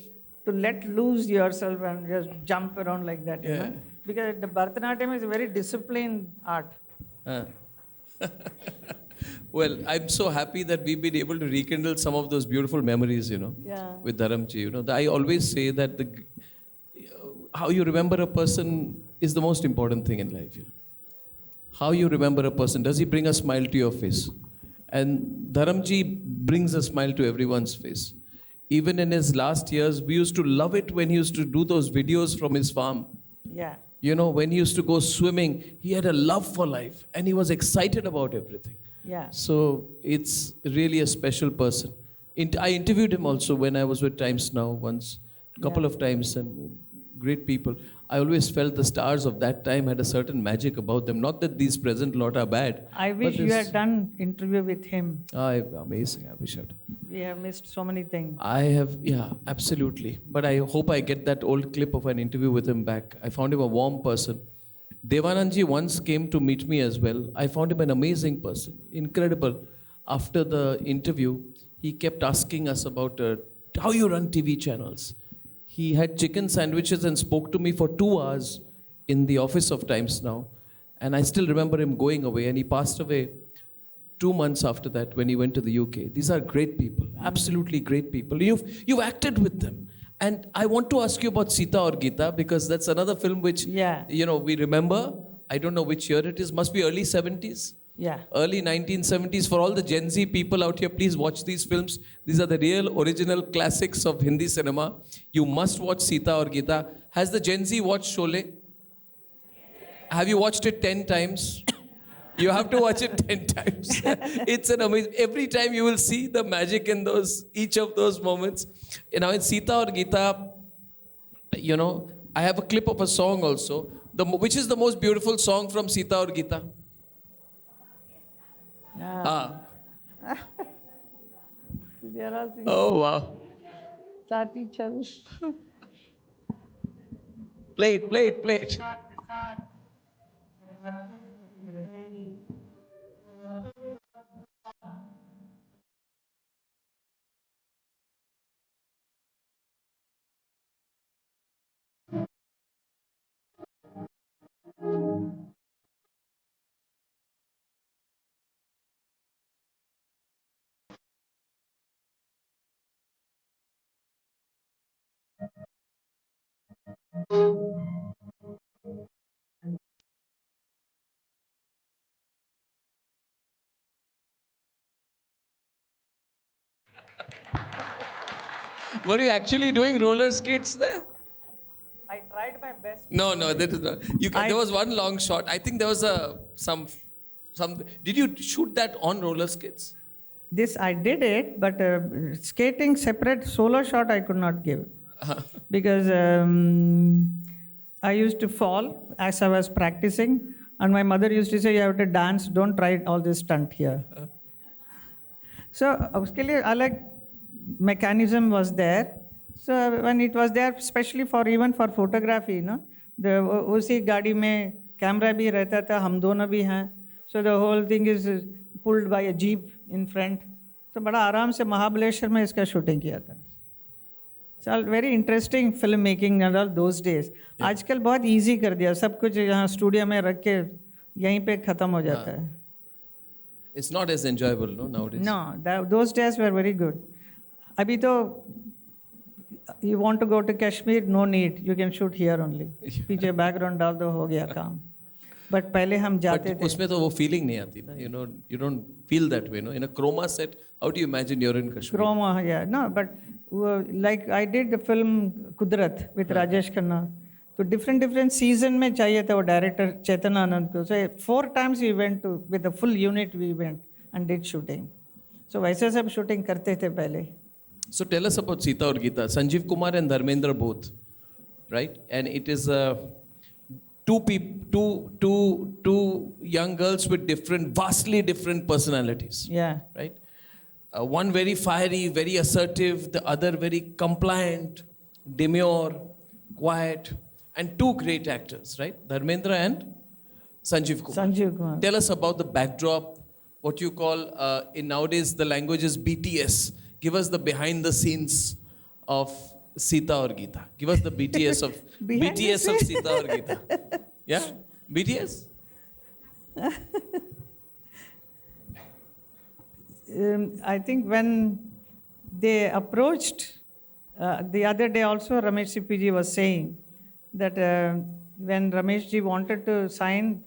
let loose yourself and just jump around like that, you know? Because the Bharatanatyam is a very disciplined art. Well, I'm so happy that we've been able to rekindle some of those beautiful memories, you know, with Dharamji. You know, I always say that how you remember a person is the most important thing in life. You know, how you remember a person. Does he bring a smile to your face? And Dharamji brings a smile to everyone's face. Even in his last years, we used to love it when he used to do those videos from his farm. Yeah. You know, when he used to go swimming, he had a love for life and he was excited about everything. Yeah. So it's really a special person. I interviewed him also when I was with Times Now once, a couple of times, and great people. I always felt the stars of that time had a certain magic about them. Not that these present lot are bad. I wish you had done interview with him. Amazing. I wish I'd. We have missed so many things. I have, yeah, absolutely. But I hope I get that old clip of an interview with him back. I found him a warm person. Devanandji once came to meet me as well. I found him an amazing person, incredible. After the interview, he kept asking us about how you run TV channels. He had chicken sandwiches and spoke to me for 2 hours in the office of Times Now. And I still remember him going away, and he passed away 2 months after that when he went to the UK. These are great people, absolutely great people. You've acted with them. And I want to ask you about Sita Aur Geeta, because that's another film which, we remember. I don't know which year it is, must be early 70s. Yeah. Early 1970s. For all the Gen Z people out here, please watch these films. These are the real original classics of Hindi cinema. You must watch Sita Aur Geeta. Has the Gen Z watched Sholay? Have you watched it 10 times? You have to watch it 10 times. It's an amazing. Every time you will see the magic in each of those moments. In Sita Aur Geeta, I have a clip of a song also. Which is the most beautiful song from Sita Aur Geeta? Oh, wow. Play it. Were you actually doing roller skates there? I tried my best. No, that is not. There was one long shot. I think there was some. Did you shoot that on roller skates? This I did it, but skating separate solo shot I could not give. Because I used to fall as I was practicing, and my mother used to say, you have to dance, don't try all this stunt here. So, uske liye alag mechanism was there. So, when it was there, especially even for photography, उसी गाड़ी में camera भी रहता था, हम दोनों भी हैं. So, the whole thing is pulled by a jeep in front. So, बड़ा आराम से महाबलेश्वर में इसका शूटिंग किया था. So, very interesting film making and all those days. आजकल बहुत easy कर दिया, सब कुछ यहाँ स्टूडियो में रख के यहीं पे खत्म हो जाता है. It's not as enjoyable, no, nowadays. No, those days were very good. अभी तो you want to go to Kashmir, no need. You can shoot here only. पीछे background डाल दो, हो गया काम. But पहले हम जाते थे. उसमें तो वो feeling नहीं आती ना. You don't feel that way, no. In a chroma set, how do you imagine you're in Kashmir? Chroma, yeah. No, but like I did the film Kudrat with Rajesh Khanna. तो different season में चाहिए था वो director Chetan Anand को. So 4 times we went with the full unit we went and did shooting. So वैसे सब shooting करते थे पहले. So tell us about Sita Aur Geeta. Sanjeev Kumar and Dharmendra both, right? And it is two young girls with vastly different personalities. Yeah. Right? One very fiery, very assertive. The other very compliant, demure, quiet, and 2 great actors, right? Dharmendra and Sanjeev Kumar. Sanjeev Kumar. Tell us about the backdrop. What you call in nowadays the language is BTS. Give us the behind the scenes of Sita Aur Geeta. Give us the BTS of BTS of Sita Aur Geeta. Yeah, BTS. I think when they approached the other day, also Ramesh CPG was saying that when Ramesh ji wanted to sign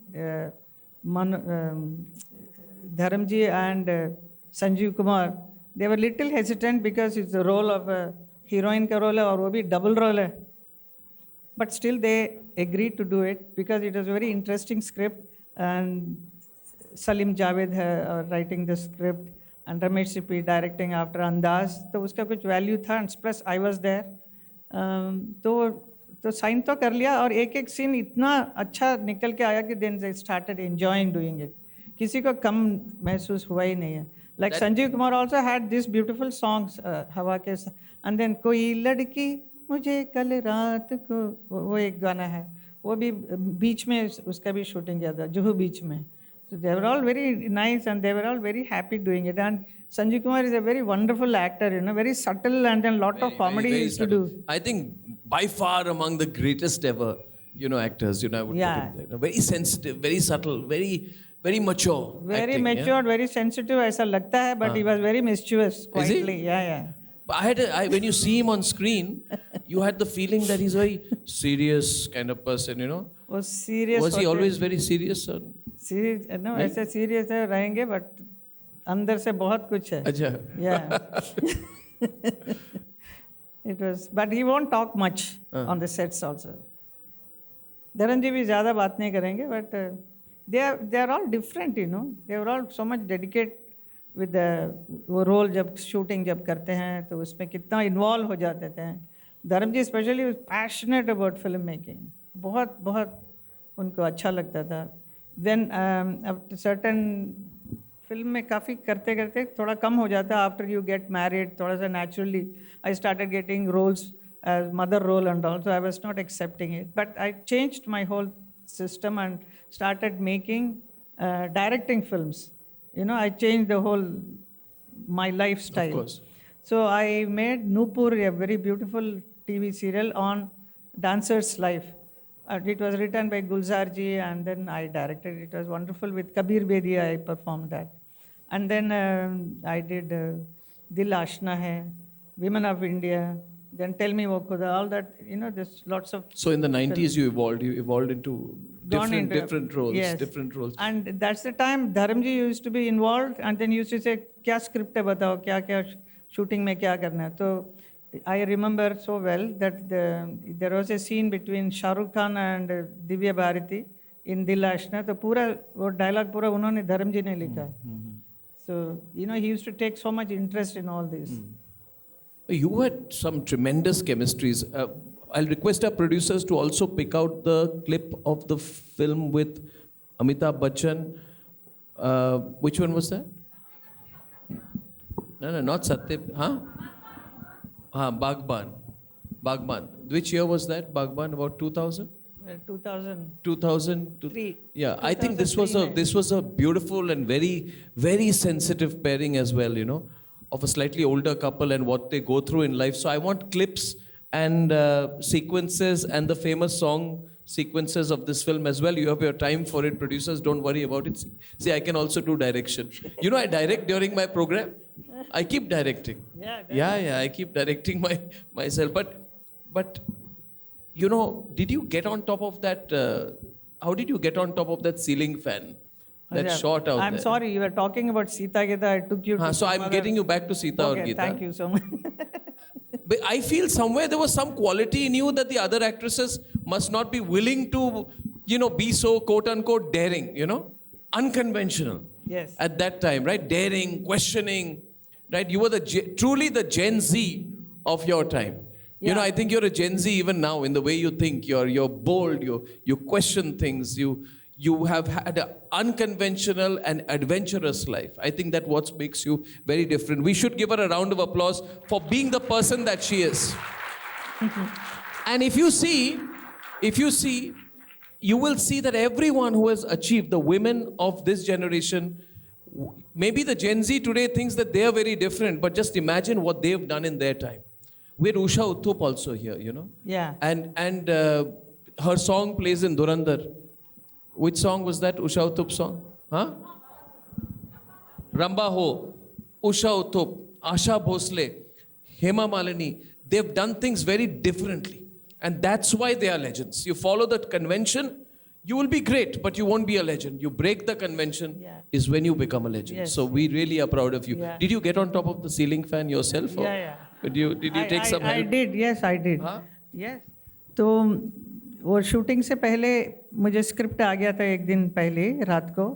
Dharamji and Sanjeev Kumar, they were little hesitant because it's the role of a heroine का role है और वो भी double role है. but still they agreed to do it because it was a very interesting script, and Salim Javed writing the script and Ramesh Sippy directing after Andaz, तो उसका कुछ value था, and plus I was there, तो sign तो कर लिया, और एक एक सीन इतना अच्छा निकल के आया कि then they started enjoying doing it. किसी को कम महसूस हुआ ही नहीं है. Like Sanjeev Kumar also had these beautiful songs, हवा के, and then कोई लड़की मुझे कल रात को, वो एक गाना है, वो भी बीच में उसका भी शूटिंग किया था, जुहू बीच में. So they were all very nice and they were all very happy doing it. And Sanjeev Kumar is a very wonderful actor, you know, very subtle, and then lot of comedy he used to do. I think by far among the greatest ever, you know, actors, you know, I would put him there. Very sensitive, very subtle, very mature. Very acting, matured, very sensitive, ऐसा लगता है, but he was very mischievous, quietly. Yeah. But when you see him on screen, you had the feeling that he's a very serious kind of person, you know. Was serious. Was he always very serious? Or? Serious, no, ऐसे serious है रहेंगे, but अंदर से बहुत कुछ है. अच्छा. Yeah. It was, but he won't talk much on the sets also. धरम जी भी ज़्यादा बात नहीं करेंगे, but they are all different, you know. They were all so much dedicated with the वो रोल जब शूटिंग जब करते हैं तो उसमें कितना इन्वॉल्व हो जाते थे. Dharam ji specially passionate about film making, बहुत बहुत उनको अच्छा लगता था. देन सर्टन फिल्म में काफ़ी करते करते थोड़ा कम हो जाता. आफ्टर यू गेट मैरिड थोड़ा सा naturally I started getting roles as mother role and also I was not accepting it. But I changed my whole system and started making, directing films. You know, I changed the whole, my lifestyle. Of course. So I made Nupur, a very beautiful TV serial on dancer's life. It was written by Gulzar ji and then I directed. It was wonderful. With Kabir Bedi I performed that. And then I did Dil Ashna Hai, Women of India, then Tell Me Wo Khuda, all that, you know, there's lots of... So in the 90s you evolved into different roles, yes. different roles. And that's the time Dharamji used to be involved and then used to say, क्या script है बताओ, क्या shooting में क्या करना है. So I remember so well that there was a scene between Shah Rukh Khan and Divya Bharati in Dil Ashna, तो पूरा वो dialogue पूरा उन्होंने धर्मजी ने लिखा. So, you know, he used to take so much interest in all this. You had some tremendous chemistries. I'll request our producers to also pick out the clip of the film with Amitabh Bachchan. Which one was that? No, not Satyam. Bagban. Which year was that? Bagban, about 2000? 2003. Yeah, I think this was a beautiful and very, very sensitive pairing as well, you know, of a slightly older couple and what they go through in life. So I want clips and sequences and the famous song sequences of this film as well. You have your time for it. Producers, don't worry about it. See, I can also do direction. You know, I direct during my program. I keep directing. Yeah, I keep directing myself. But you know, did you get on top of that? How did you get on top of that ceiling fan? That shot out there. I'm sorry, you were talking about Sita Gita. I took you to so I'm getting you back to Sita or Gita. Thank you so much. But I feel somewhere there was some quality in you that the other actresses must not be willing to, you know, be so quote unquote daring, you know, unconventional. Yes. At that time, right? Daring, questioning, right? You were truly the Gen Z of your time. Yeah. You know, I think you're a Gen Z even now in the way you think. You're bold. You question things. You have had an unconventional and adventurous life. I think that's what makes you very different. We should give her a round of applause for being the person that she is. And if you see, you will see that everyone who has achieved, the women of this generation, maybe the Gen Z today thinks that they are very different, but just imagine what they've done in their time. We had Usha Uthup also here, you know. Yeah. And her song plays in Dhurandhar. Which song was that? Usha Uthup song? Ramba Ho, Usha Uthup, Asha Bhosle, Hema Malini. They've done things very differently. And that's why they are legends. You follow that convention, you will be great, but you won't be a legend. You break the convention is when you become a legend. Yes. So we really are proud of you. Yeah. Did you get on top of the ceiling fan yourself? Or Yeah. Did you take some help? I did. Yes, I did. Huh? Yes. तो वो shooting से पहले मुझे script आ गया था एक दिन पहले रात को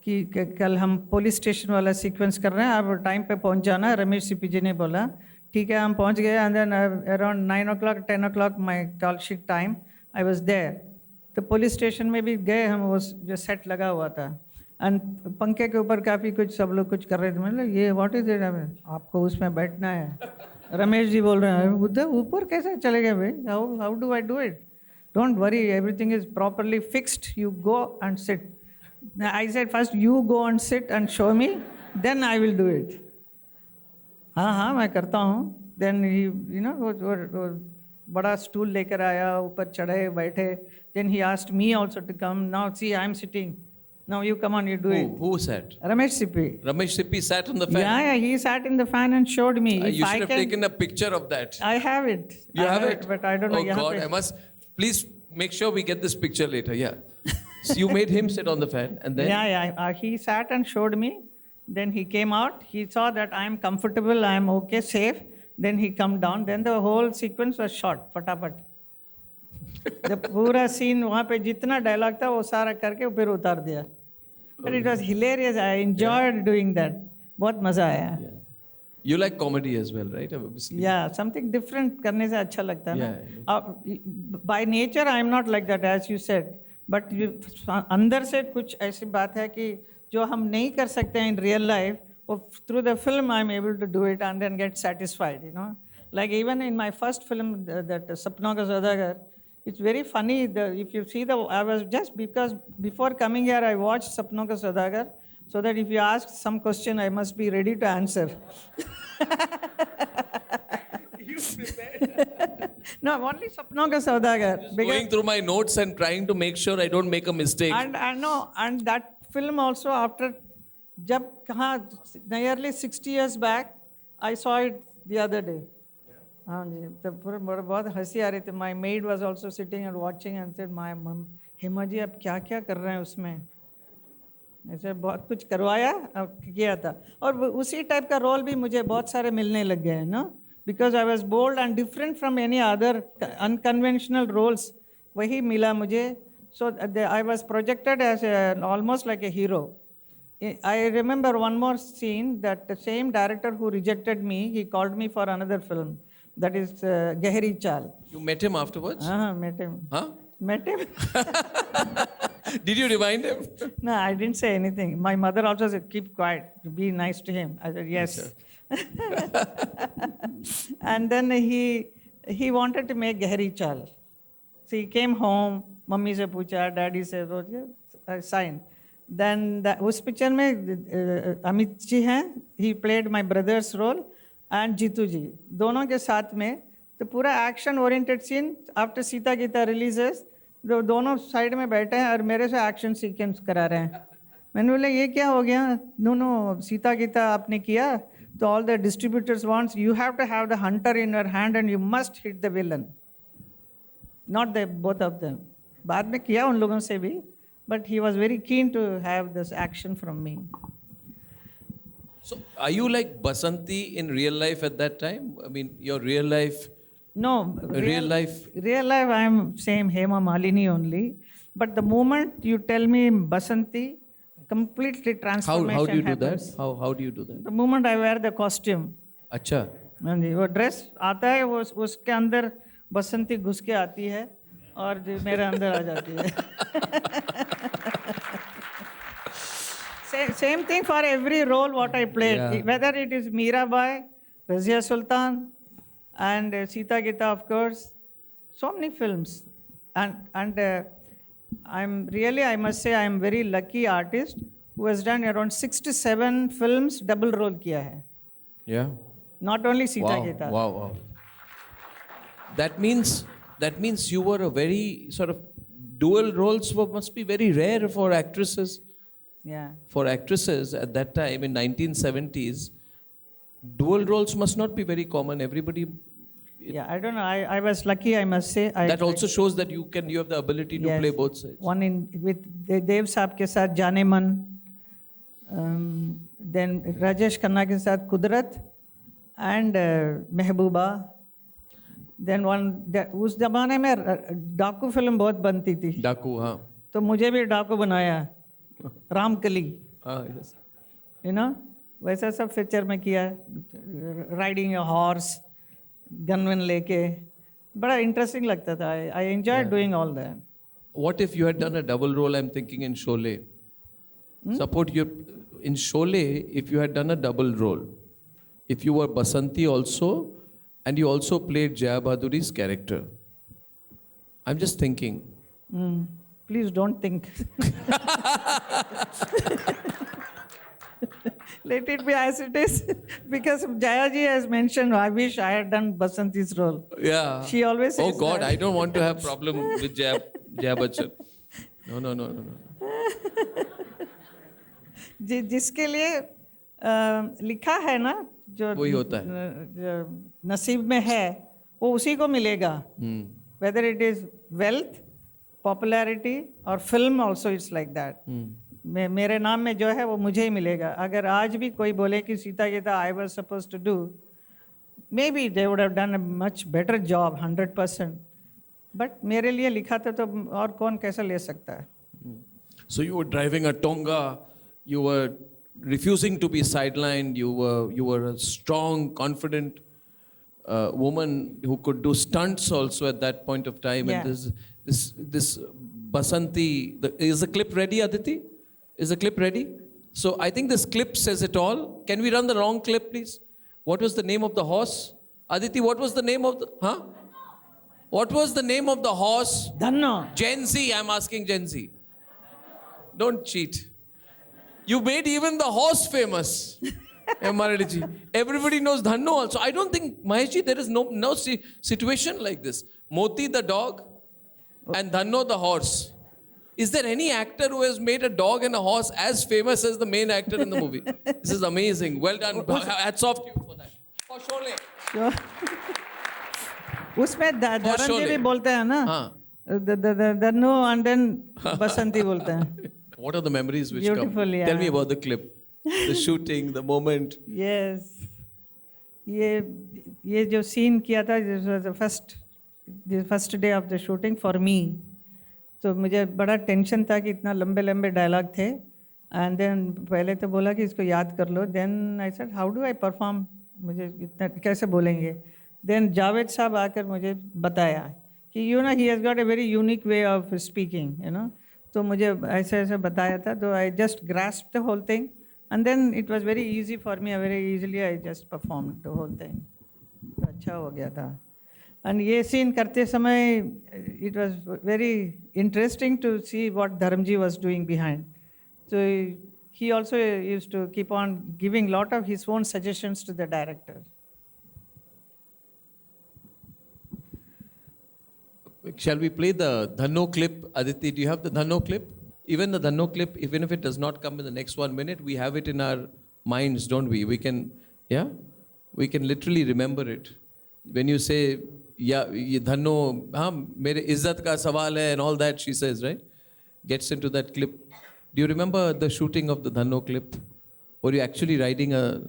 कि कल हम पुलिस स्टेशन वाला सीक्वेंस कर रहे हैं, आप टाइम पे पहुंच जाना। रमेश सिप्पी जी ने बोला ठीक है, हम पहुंच गए। And then around 9 o'clock 10 o'clock my call sheet time I was there. तो पुलिस स्टेशन में भी गए हम, वो जो सेट लगा हुआ था एंड पंखे के ऊपर काफ़ी कुछ सब लोग कुछ कर रहे थे। मतलब ये व्हाट इज इट, आपको उसमें बैठना है। रमेश जी बोल रहे हैं उधर ऊपर कैसे चले गए भाई, how do I do it, don't worry everything is properly fixed, you go and sit. I said first you go and sit and show me, then I will do it. हाँ हाँ मैं करता हूँ। देन यू नो वो बड़ा stool लेकर आया, ऊपर चढ़े बैठे। Then he asked me also to come, now see I am sitting, now you come on, you do it. Who sat? Ramesh Sippy. Ramesh Sippy sat on the fan. Yeah, he sat in the fan and showed me. If You I should have can, taken a picture of that. I have it. You I have it? but I don't know. Oh यहाँ God, पे- I must. Please make sure we get this picture later. Yeah. So you made him sit on the fan, and then Yeah. He sat and showed me. Then he came out. He saw that I am comfortable, I am okay, safe. Then he come down. Then the whole sequence was shot, फटाफट। जब पूरा scene वहाँ पे जितना dialogue था वो सारा करके फिर उतार दिया। But it was hilarious. I enjoyed doing that. बहुत मज़ा आया। yeah. You like comedy as well, right? Obviously. Yeah, something different करने से अच्छा लगता है Yeah, ना। By nature I am not like that as you said, but अंदर से कुछ ऐसी बात है कि जो हम नहीं कर सकते हैं in real life, वो through the film I am able to do it and then get satisfied, you know. Like even in my first film, that Sapnon Ka Saudagar, it's very funny. If you see I was just because before coming here I watched Sapnon Ka Saudagar, so that if you ask some question I must be ready to answer. No, only Sapnon Ka Saudagar. Going through my notes and trying to make sure I don't make a mistake. And I know, and that film also after, जब कहाँ nearly 60 years back, I saw it the other day. हाँ जी, तो पूरा बहुत हंसी आ रही थी। My maid was also sitting and watching and said my mum, Hema जी आप क्या क्या कर रहे हैं उसमें, ऐसे बहुत कुछ करवाया किया था। और उसी टाइप का रोल भी मुझे बहुत सारे मिलने लग गए हैं ना, because I was bold and different from any other unconventional roles, वही मिला मुझे। So I was projected as almost like a hero. I remember one more scene that the same director who rejected me, he called me for another film. That is Gehri Chal. You met him afterwards? Met him. Huh? Met him. Did you remind him? No, I didn't say anything. My mother also said, keep quiet, be nice to him. I said, yes. And then he wanted to make Gehri Chal. So he came home, mummy se pucha, daddy se, I signed. Then उस picture में अमित जी हैं, he played my brother's role, and Jitu जी दोनों के साथ में। तो पूरा action oriented scene after Sita Geeta releases, दोनों साइड में बैठे हैं और मेरे से एक्शन सीक्वेंस करा रहे हैं। मैंने बोला ये क्या हो गया, नो सीता गीता आपने किया तो all the distributors wants you have to have the hunter in your hand and you must hit the villain, not the both of them. बाद में किया उन लोगों से भी, but he was very keen to have this action from me. So, are you like Basanti in real life at that time? I mean, your real life. No, Real life. Real life, I am same Hema Malini only. But the moment you tell me Basanti, completely transformation How do you happens. do that? How do you do that? The moment I wear the costume, Acha. हाँ जी, वो dress आता है, वो उसके अंदर बसंती घुस के आती है और जो मेरे अंदर आ जाती है। Same thing for every role what I played, Yeah. whether it is Mirabai, Razia Sultan, and Sita Gita, of course, so many films, and I'm really, I must say, I am very lucky artist who has done around 6 to 7 films double role किया है, Yeah. not only Sita Wow. Gita. Wow. That means you were a very sort of dual roles must be very rare for actresses. Yeah. For actresses at that time in 1970s, dual roles must not be very common. Everybody. Yeah, I don't know. I was lucky, I must say. That also shows that you have the ability to Yes. play both sides. One with Dev साहब के साथ जाने मन, then Rajesh Khanna के साथ कुदरत, and Mehbooba. Then उस जमाने में डाकू फिल्म बहुत बनती थी, डाकू, हाँ तो मुझे भी डाकू बनाया, रामकली, हाँ, yes. यू नो, वैसा सब पिक्चर में किया, riding a horse, gun one लेके, बड़ा इंटरेस्टिंग लगता था. I enjoy doing all that. What if you had done a double role? I'm thinking in Sholay. Suppose you in Sholay, if you had done a double role, if you were Basanti also, and you also played Jaya Bahaduri's character. I'm just thinking. Please don't think. Let it be as it is. Because Jaya ji has mentioned, I wish I had done Basanti's role. Yeah. She always says Oh God, that. I don't want to have problem with Jaya Bachchan. No. जिसके लिए लिखा है ना, जो वही होता है. जो नसीब में है, वो उसी को मिलेगा. Whether it is wealth, popularity or film also, it's like that. मेरे नाम में जो है वो मुझे ही मिलेगा. अगर आज भी कोई बोले कि Sita Gita I was supposed to do, maybe they would have done a much better job, 100%. But मेरे लिए लिखा था तो और कौन कैसा ले सकता है. So you were driving a Tonga, you were refusing to be sidelined, you were a strong, confident woman who could do stunts also at that point of time. Yeah. And this Basanti, is the clip ready, Aditi? Is the clip ready? So I think this clip says it all. Can we run the wrong clip, please? What was the name of the horse? Aditi, what was the name of the... Huh? What was the name of the horse? Dhanno. Gen Z, I'm asking Gen Z. Don't cheat. You made even the horse famous. Maradi ji. Everybody knows Dhanno also. I don't think, Mahesh ji, there is no situation like this. Moti the dog and Dhanno the horse. Is there any actor who has made a dog and a horse as famous as the main actor in the movie? This is amazing. Well done. Hats off to you for that. For Sholay. उसमें धर्म जी भी बोलते हैं ना, Dhanno and then बसंती बोलते हैं. What are the memories which Beautiful, come? yeah. Tell me about the clip, the shooting, the moment. Yes. ये जो सीन किया था, this was the first day of the shooting for me. तो मुझे बड़ा tension था कि इतना लंबे लंबे डायलॉग थे. एंड देन पहले तो बोला कि इसको याद कर लो. Then I said how do I perform, मुझे इतना कैसे बोलेंगे. देन जावेद साहब आकर मुझे बताया कि you know he has got a very unique way of speaking, you know. तो मुझे ऐसे ऐसे बताया था, तो I just grasp the whole thing and then it was very easy for me, very easily I just perform the whole thing. तो अच्छा हो गया था. एंड ये सीन करते समय it was very interesting to see what Dharamji was doing behind. So he also used to keep on giving lot of his own suggestions to the director. Shall we play the Dhanno clip? Aditi, do you have the Dhanno clip? Even the Dhanno clip, even if it does not come in the next 1 minute, we have it in our minds, don't we? We can, yeah? We can literally remember it. When you say, yeah, ye Dhanno, mere izzat ka sawal hai and all that, she says, right? Gets into that clip. Do you remember the shooting of the Dhanno clip? Were you actually riding a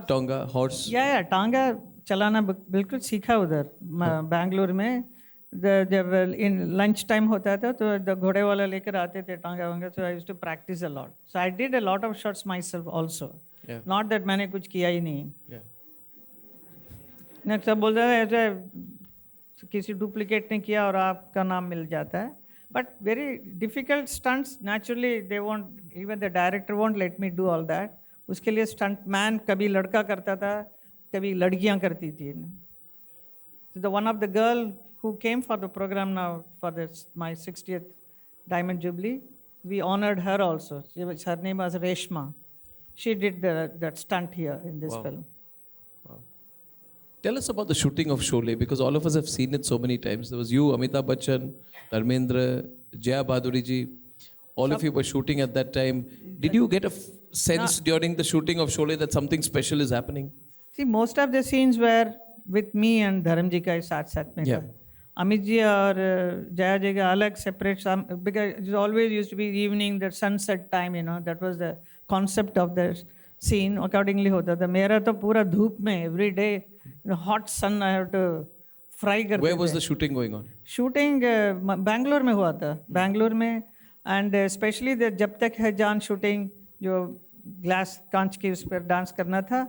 Tonga horse? Yeah, टांगा चलाना बिल्कुल सीखा उधर बैंगलोर में. जब इन lunch time होता था तो घोड़े वाला लेकर आते थे टांगा Vanga. So I used to practice a lot. So I did a lot of shots myself also. Yeah. Not that मैंने कुछ किया ही नहीं. Yeah. नहीं, सब बोलते थे ऐसे किसी डुप्लीकेट ने किया और आपका नाम मिल जाता है. But very difficult stunts, naturally they won't, even the director won't let me do all that. उसके लिए stunt man कभी लड़का करता था, कभी लड़कियां करती थी. So the one of the girl who came for the program now for my 60th Diamond Jubilee, we honored her also. Her name was Reshma. She did that stunt here in this film. Wow. Tell us about the shooting of Sholay, because all of us have seen it so many times. There was you, Amitabh Bachchan, Dharmendra, Jaya Bahaduri ji. All of you were shooting at that time. Did you get a sense during the shooting of Sholay that something special is happening? See, most of the scenes were with me and Dharam ji ka साथ में था. Amit ji और Jaya ji का अलग separate, because it always used to be evening, the sunset time, you know, that was the concept of the scene. Accordingly होता था. मेरा तो पूरा धूप में every day, hot sun I have to fry करते Where was थे। the shooting going on? Shooting Bangalore में हुआ था, बैंगलोर में। एंड स्पेशली जब तक है जान शूटिंग, जो ग्लास कांच के उस पर डांस करना था,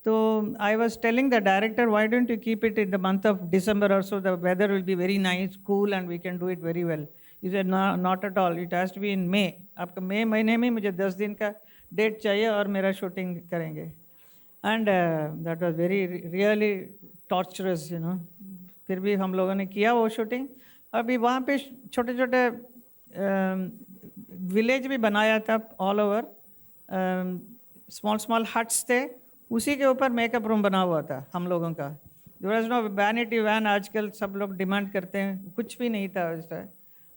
तो I was telling the director, why don't you keep it in the month of December और so the weather will be very nice, cool and we can do it very well. Is a not at all, it has to be in May. आपका मई महीने में मुझे 10 दिन का date चाहिए और मेरा शूटिंग करेंगे। And that was very really torturers, you know. फिर भी हम लोगों ने किया वो शूटिंग। अभी वहाँ पे छोटे छोटे विलेज भी बनाया था all over, small small huts थे, उसी के ऊपर मेकअप रूम बना हुआ था हम लोगों का। There was no vanity van, आजकल सब लोग डिमांड करते हैं, कुछ भी नहीं था उस टाइम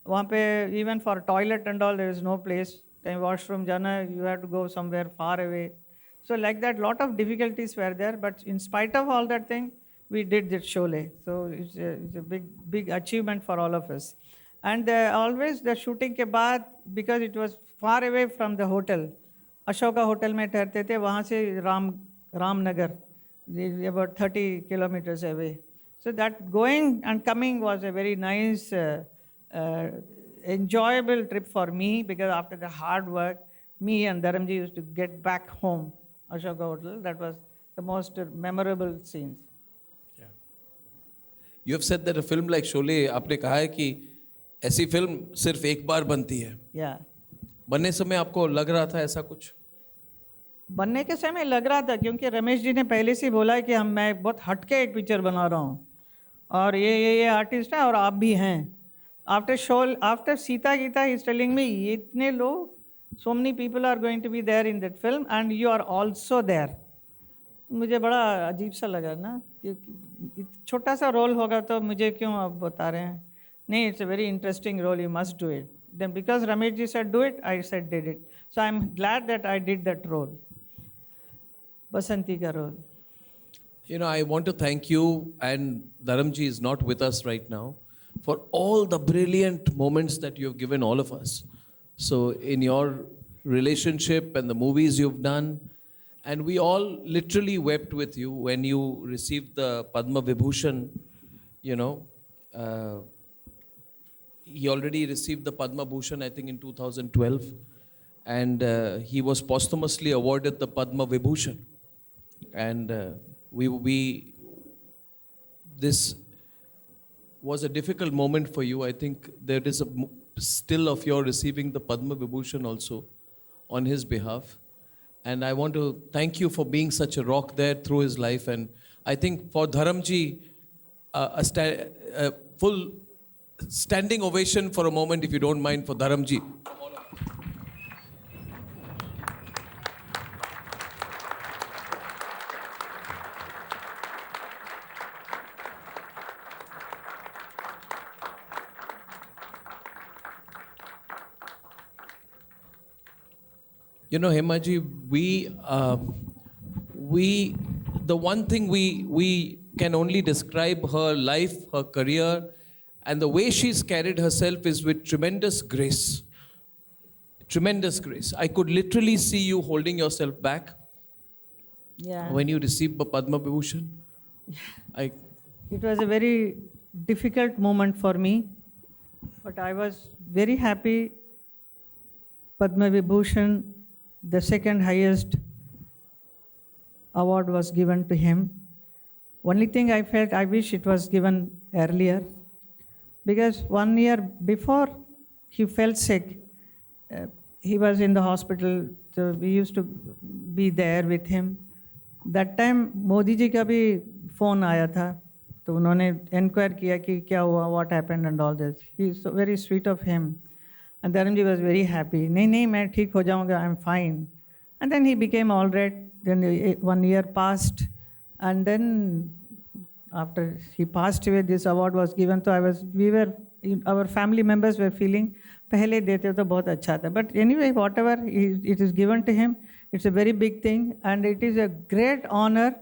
वहाँ पे। Even for toilet and all there is no place, कहीं वॉशरूम जाना है you have to go somewhere far away. So like that, lot of difficulties were there, but in spite of all that thing, we did that Sholay. So it's a big achievement for all of us. And always the shooting के बाद, because it was far away from the hotel, Ashoka hotel में ठहरते थे, वहाँ से Ramnagar, about 30 kilometers away. So that going and coming was a very nice, enjoyable trip for me, because after the hard work, me and Dharamji used to get back home. Ashoka Hotel, that was the most memorable scenes. You have said that a film like Sholay, आपने कहा है कि ऐसी film सिर्फ एक बार बनती है। Yeah. बनने समय आपको लग रहा था ऐसा कुछ? बनने के समय लग रहा था, क्योंकि रमेश जी ने पहले से बोला है कि मैं बहुत हटके एक पिक्चर बना रहा हूँ और ये आर्टिस्ट है और आप भी हैं। After Sita Geeta he is telling me, ये इतने लोग, so many people are going to be there in that film and you are also there. मुझे बड़ा अजीब सा लगा ना कि छोटा सा रोल होगा तो मुझे क्यों आप बता रहे हैं। नहीं, it's a very interesting role, you must do it. Then because Ramesh ji said do it, I said did it. So I'm glad that I did that role, Basanti ka role. You know, I want to thank you, and Dharamji is not with us right now, for all the brilliant moments that you have given all of us. So in your relationship and the movies you've done, and we all literally wept with you when you received the Padma Vibhushan. You know, he already received the Padma Bhushan, I think, in 2012, and he was posthumously awarded the Padma Vibhushan. And this was a difficult moment for you. I think there is a still of your receiving the Padma Vibhushan also on his behalf. And I want to thank you for being such a rock there through his life. And I think for Dharamji, a full standing ovation for a moment, if you don't mind, for Dharamji. You know, Hemaji, the one thing we can only describe her life, her career, and the way she's carried herself is with tremendous grace. Tremendous grace. I could literally see you holding yourself back Yeah. when you received the Padma Vibhushan. It was a very difficult moment for me, but I was very happy. Padma Vibhushan, the second highest award, was given to him. Only thing I felt, I wish it was given earlier, because 1 year before he fell sick. He was in the hospital, so we used to be there with him. That time Modi ji का भी phone आया था, तो उन्होंने inquire किया कि क्या हुआ, what happened and all this. He is so very sweet of him. And Dharamji was very happy. नहीं मैं ठीक हो जाऊँगा, I'm fine. And then he became all right. Then 1 year passed, and then after he passed away, this award was given. So our family members were feeling, पहले देते तो बहुत अच्छा था. But anyway, whatever it is given to him, it's a very big thing, and it is a great honor.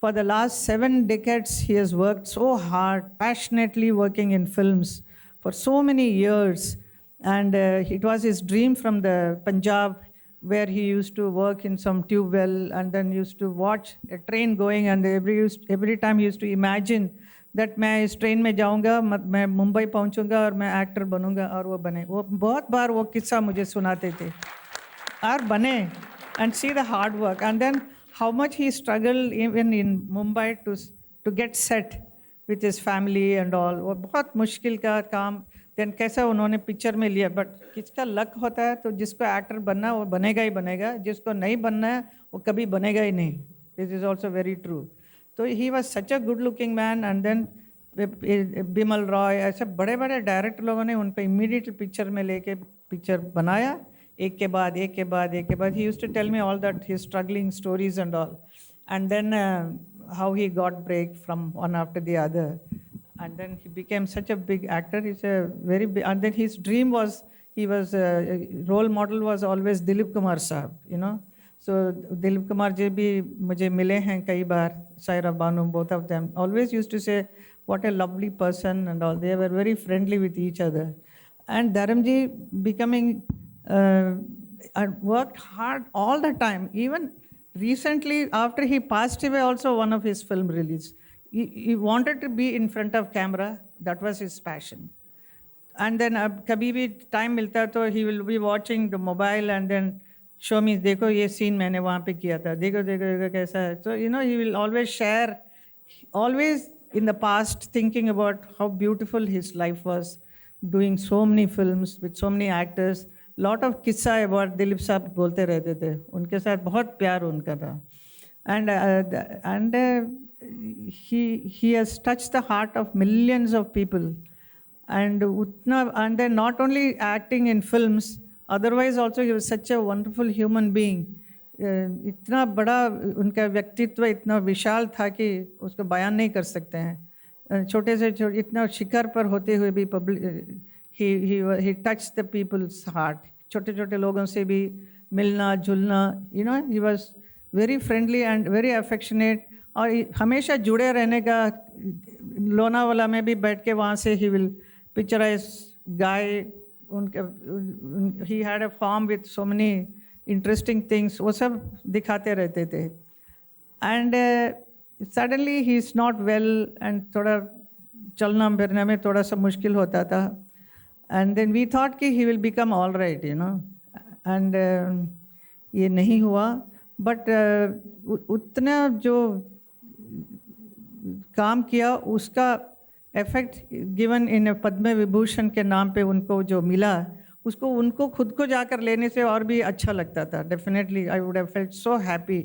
For the last 7 decades, he has worked so hard, passionately working in films for so many years. And it was his dream from the Punjab, where he used to work in some tube well and then used to watch a train going, and every time he used to imagine that मैं इस train में जाऊंगा, मैं मुंबई पहुंचूंगा और मैं actor बनूंगा, और वो बने। वो बहुत बार वो किस्सा मुझे सुनाते थे और बने। And see the hard work and then how much he struggle even in Mumbai to get set with his family and all. वो बहुत मुश्किल का काम। देन कैसा उन्होंने पिक्चर में लिया, बट किसका लक होता है तो जिसको एक्टर बनना वो बनेगा ही बनेगा, जिसको नहीं बनना है वो कभी बनेगा ही नहीं। This is also very true. तो he was such a good looking man. And then Bimal Roy, ऐसे बड़े बड़े डायरेक्टर लोगों ने उनको इमीडिएटली पिक्चर में लेके पिक्चर बनाया, एक के बाद एक के बाद एक के बाद। He used to tell me all that his struggling stories and all, and then how he got break from one after the other, and then he became such a big actor. He's a very big, and then his dream was, he was role model was always Dilip Kumar sahab, you know. So Dilip Kumar ji bhi mujhe mile hain kai baar, Saira Banu, both of them always used to say what a lovely person and all. They were very friendly with each other. And Dharamji becoming and worked hard all the time. Even recently, after he passed away, also one of his film released. He wanted to be in front of camera. That was his passion. And then अब कभी भी time मिलता है तो he will be watching the mobile and then show me, देखो ये scene मैंने वहाँ पे किया था, देखो देखो देखो कैसा है. So you know, he will always share, always in the past thinking about how beautiful his life was, doing so many films with so many actors. Lot of किस्सा about दिलीप साहब बोलते रहते थे, उनके साथ बहुत प्यार उनका था. And he has touched the heart of millions of people. And then not only acting in films, otherwise also he was such a wonderful human being. इतना बड़ा उनका व्यक्तित्व इतना विशाल था कि उसको बयान नहीं कर सकते हैं. छोटे से छोटे इतना शिखर पर होते हुए भी public he touched the people's heart. छोटे छोटे लोगों से भी मिलना जुलना, you know, he was very friendly and very affectionate. और हमेशा जुड़े रहने का, लोनावाला में भी बैठ के वहाँ से he will picturize guy, he had a farm with so many interesting things, वो सब दिखाते रहते थे. And suddenly he is not well and थोड़ा चलना फिरने में थोड़ा सा मुश्किल होता था. And then we thought कि he will become all right, you know. And ये नहीं हुआ. But उतना जो काम किया उसका effect given in Padma Vibhushan के नाम पे उनको जो मिला, उसको उनको खुद को जाकर लेने से और भी अच्छा लगता था. Definitely I would have felt so happy.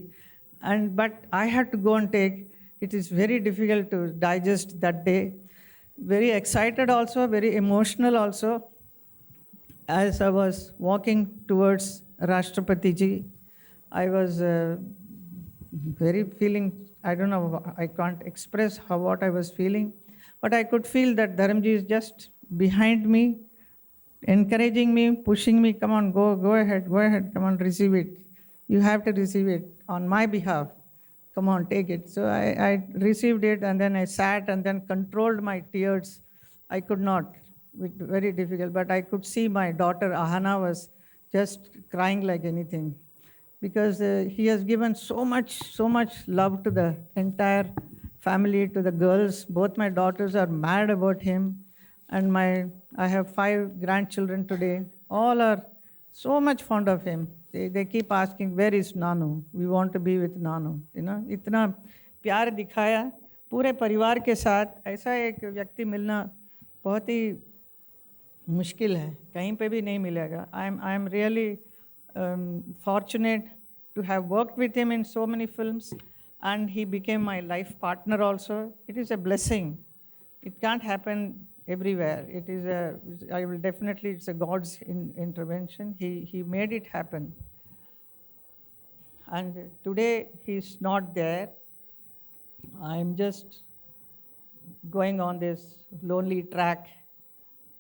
And but I had to go and take, it is very difficult to digest that day. Very excited also, very emotional also. As I was walking towards Rashtrapati ji, I was very feeling, I don't know, I can't express what I was feeling, but I could feel that Dharamji is just behind me, encouraging me, pushing me, come on, go ahead, come on, receive it. You have to receive it on my behalf. Come on, take it. So I received it, and then I sat and then controlled my tears. I could not, very difficult, but I could see my daughter Ahana was just crying like anything, because he has given so much love to the entire family, to the girls. Both my daughters are mad about him, and I have 5 grandchildren today. All are so much fond of him. They keep asking, where is Nanu? We want to be with Nanu. You know, इतना प्यार दिखाया पूरे परिवार के साथ. ऐसा एक व्यक्ति मिलना बहुत ही मुश्किल है, कहीं पे भी नहीं मिलेगा. I am really fortunate to have worked with him in so many films, and he became my life partner also. It is a blessing. It can't happen everywhere. It is it's a God's intervention. He made it happen. And today he's not there. I'm just going on this lonely track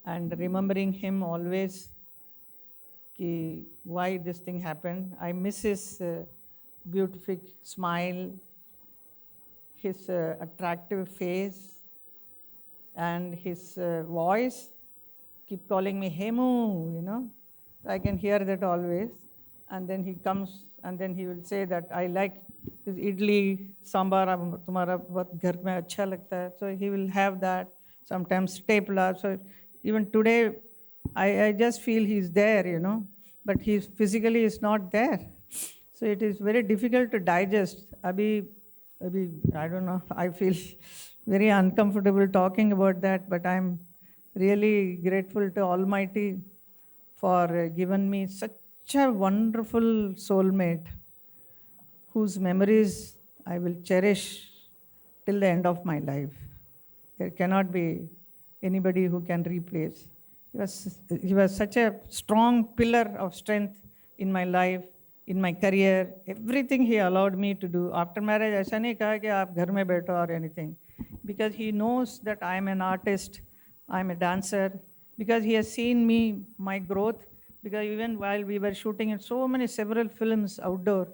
and remembering him always, why this thing happened. I miss his beautiful smile, his attractive face, and his voice. Keep calling me Hemu, you know. I can hear that always. And then he comes and then he will say that I like idli sambar तुम्हारा बहुत घर में अच्छा लगता है, so he will have that. Sometimes tepla. So even today, I just feel he's there, you know, but he physically is not there. So it is very difficult to digest. Abhi, I don't know. I feel very uncomfortable talking about that, but I'm really grateful to Almighty for giving me such a wonderful soulmate whose memories I will cherish till the end of my life. There cannot be anybody who can replace. He was such a strong pillar of strength in my life, in my career. Everything he allowed me to do. After marriage, ऐसा नहीं कहा कि आप घर में बैठो or anything. Because he knows that I am an artist, I am a dancer. Because he has seen me, my growth. Because even while we were shooting in several films outdoor,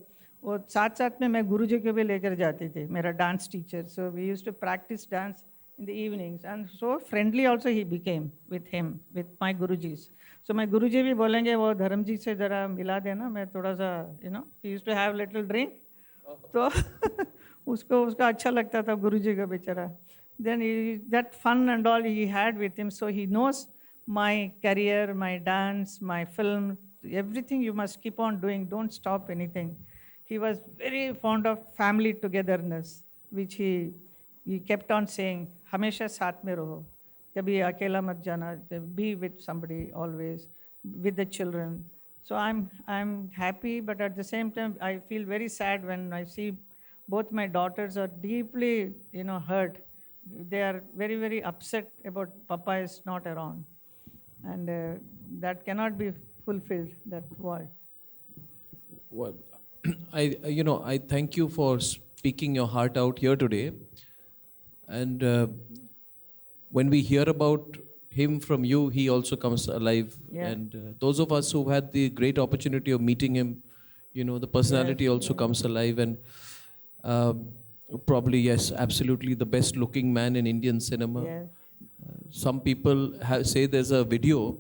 और साथ साथ में मैं गुरुजी को भी लेकर जाती थी, मेरा dance teacher. So we used to practice dance in the evenings, and so friendly also he became with him, with my gurujis. So my guruji भी बोलेंगे वो धर्म जी से जरा मिला देना, मैं थोड़ा सा, you know, he used to have little drink, तो उसका अच्छा लगता था गुरुजी का बेचारा. Then that fun and all he had with him, so he knows my career, my dance, my film, everything you must keep on doing, don't stop anything. He was very fond of family togetherness, which he kept on saying, हमेशा साथ में रहो, कभी अकेला मत जाना, be with somebody always, with the children. So I'm happy, but at the same time I feel very sad when I see both my daughters are deeply, you know, hurt. They are very, very upset about Papa is not around, and that cannot be fulfilled. That word. Well, I thank you for speaking your heart out here today. And when we hear about him from you, he also comes alive. Yeah. And those of us who had the great opportunity of meeting him, you know, the personality also comes alive. And probably, yes, absolutely the best looking man in Indian cinema. Yeah. Some people say there's a video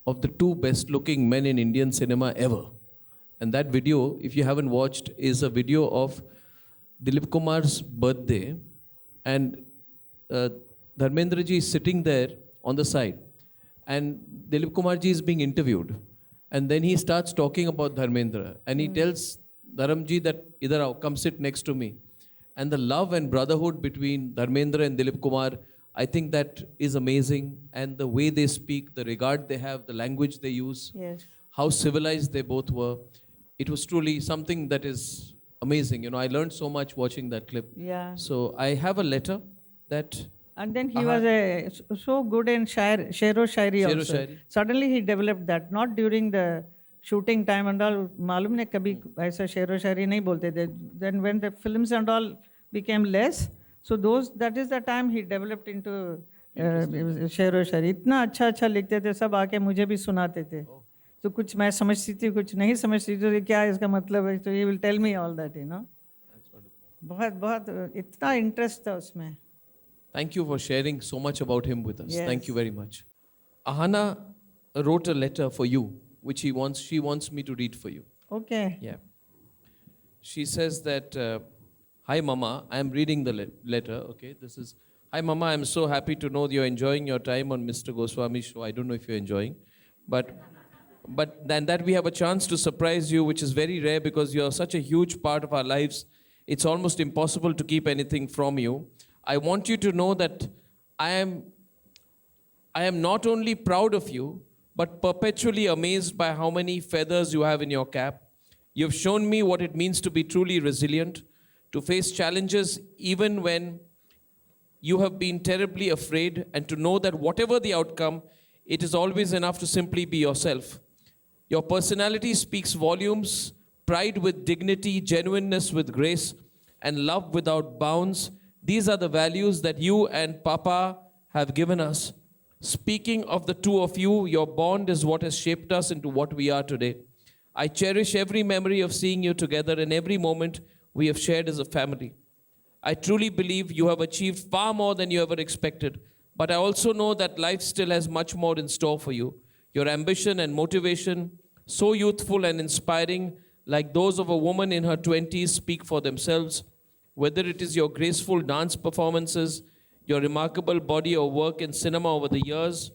of the two best looking men in Indian cinema ever. And that video, if you haven't watched, is a video of Dilip Kumar's birthday. And Dharmendra ji is sitting there on the side. And Dilip Kumar ji is being interviewed. And then he starts talking about Dharmendra. And he tells Dharam ji that, idhar aao, come sit next to me. And the love and brotherhood between Dharmendra and Dilip Kumar, I think that is amazing. And the way they speak, the regard they have, the language they use, Yes. how civilized they both were. It was truly something that is amazing. You know, I learned so much watching that clip. Yeah. So I have a letter that... And then he was so good in Shero Shairi also. Shairi. Suddenly he developed that. Not during the shooting time and all. मालूम नहीं कभी ऐसा शेरो शायरी नहीं बोलते थे. Then when the films and all became less, so that is the time he developed into शेरो शायरी. इतना अच्छा लिखते थे, सब आके मुझे भी सुनाते थे. तो कुछ मैं समझती थी, कुछ नहीं समझती थी, क्या इसका मतलब है. So he will tell me all that, you know. बहुत इतना इंटरेस्ट था उसमें. Thank you for sharing so much about him with us. Yes. Thank you very much. Ahana wrote a letter for you, which she wants me to read for you. Okay. Yeah. She says that, hi Mama, I am reading the letter. Okay, this is, hi Mama, I am so happy to know you're enjoying your time on Mr. Goswami's show. I don't know if you're enjoying, but then that we have a chance to surprise you, which is very rare because you're such a huge part of our lives. It's almost impossible to keep anything from you. I want you to know that I am not only proud of you, but perpetually amazed by how many feathers you have in your cap. You've shown me what it means to be truly resilient, to face challenges even when you have been terribly afraid, and to know that whatever the outcome, it is always enough to simply be yourself. Your personality speaks volumes, pride with dignity, genuineness with grace, and love without bounds. These are the values that you and Papa have given us. Speaking of the two of you, your bond is what has shaped us into what we are today. I cherish every memory of seeing you together and every moment we have shared as a family. I truly believe you have achieved far more than you ever expected, but I also know that life still has much more in store for you. Your ambition and motivation, so youthful and inspiring, like those of a woman in her 20s, speak for themselves. Whether it is your graceful dance performances, your remarkable body of work in cinema over the years,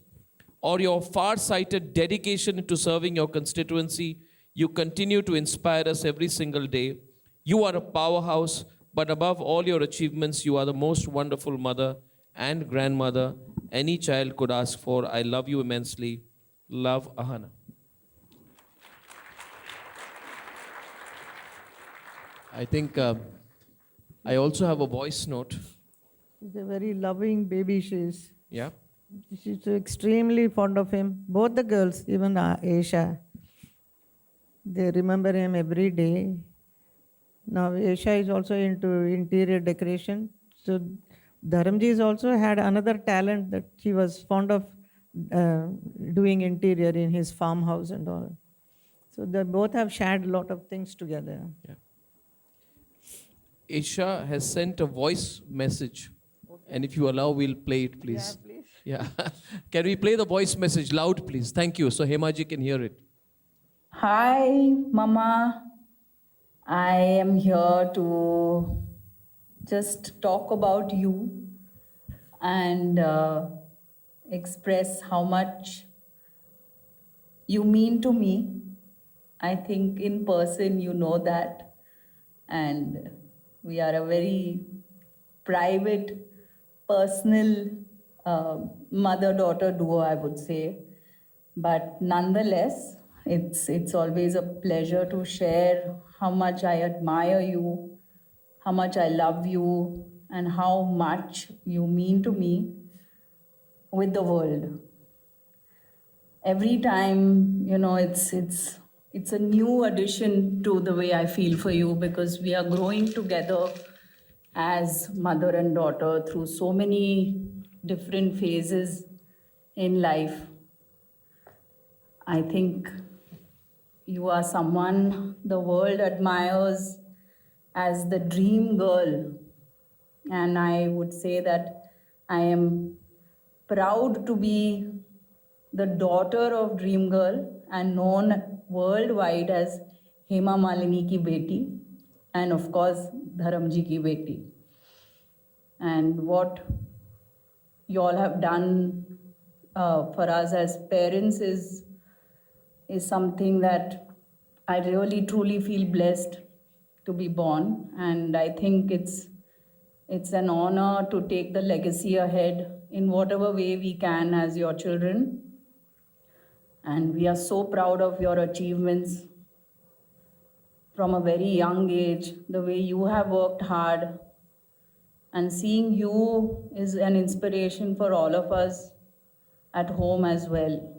or your far-sighted dedication to serving your constituency, you continue to inspire us every single day. You are a powerhouse, but above all your achievements, you are the most wonderful mother and grandmother any child could ask for. I love you immensely. Love, Ahana. I think I also have a voice note. She's a very loving baby, she is. Yeah. She's extremely fond of him. Both the girls, even Aisha, they remember him every day. Now Aisha is also into interior decoration. So Dharamji has also had another talent that she was fond of doing interior in his farmhouse and all. So they both have shared a lot of things together. Yeah. Isha has sent a voice message. And if you allow, we'll play it, please. Yeah, please. Yeah. Can we play the voice message loud, please? Thank you. So Hemaji can hear it. Hi, Mama. I am here to just talk about you and express how much you mean to me. I think in person you know that. And we are a very private, personal mother-daughter duo, I would say. But nonetheless, it's always a pleasure to share how much I admire you, how much I love you, and how much you mean to me with the world. Every time, it's a new addition to the way I feel for you, because we are growing together as mother and daughter through so many different phases in life. I think you are someone the world admires as the dream girl. And I would say that I am proud to be the daughter of Dream Girl and known worldwide as Hema Malini ki beti, and of course Dharamji ki beti. And what you all have done for us as parents is something that I really truly feel blessed to be born. And I think it's an honor to take the legacy ahead in whatever way we can as your children. And we are so proud of your achievements from a very young age, the way you have worked hard. And seeing you is an inspiration for all of us at home as well.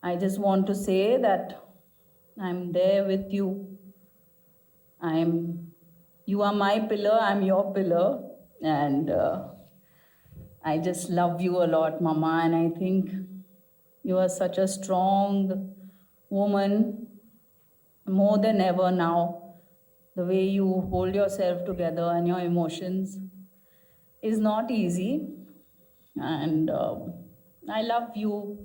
I just want to say that I'm there with you. You are my pillar, I'm your pillar. And I just love you a lot, Mama. And I think you are such a strong woman, more than ever now. The way you hold yourself together and your emotions is not easy. And I love you.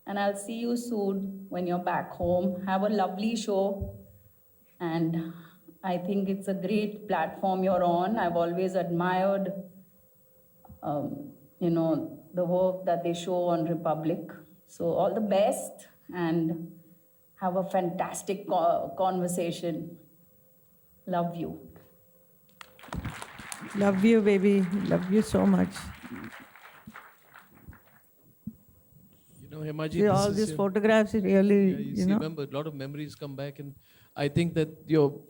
And I'll see you soon when you're back home. Have a lovely show. And I think it's a great platform you're on. I've always admired, the work that they show on Republic. So all the best and have a fantastic conversation. Love you. Love you, baby. Love you so much. You know, Hemaji, See, all these photographs, really, yeah, you see, remember, a lot of memories come back, and I think that your,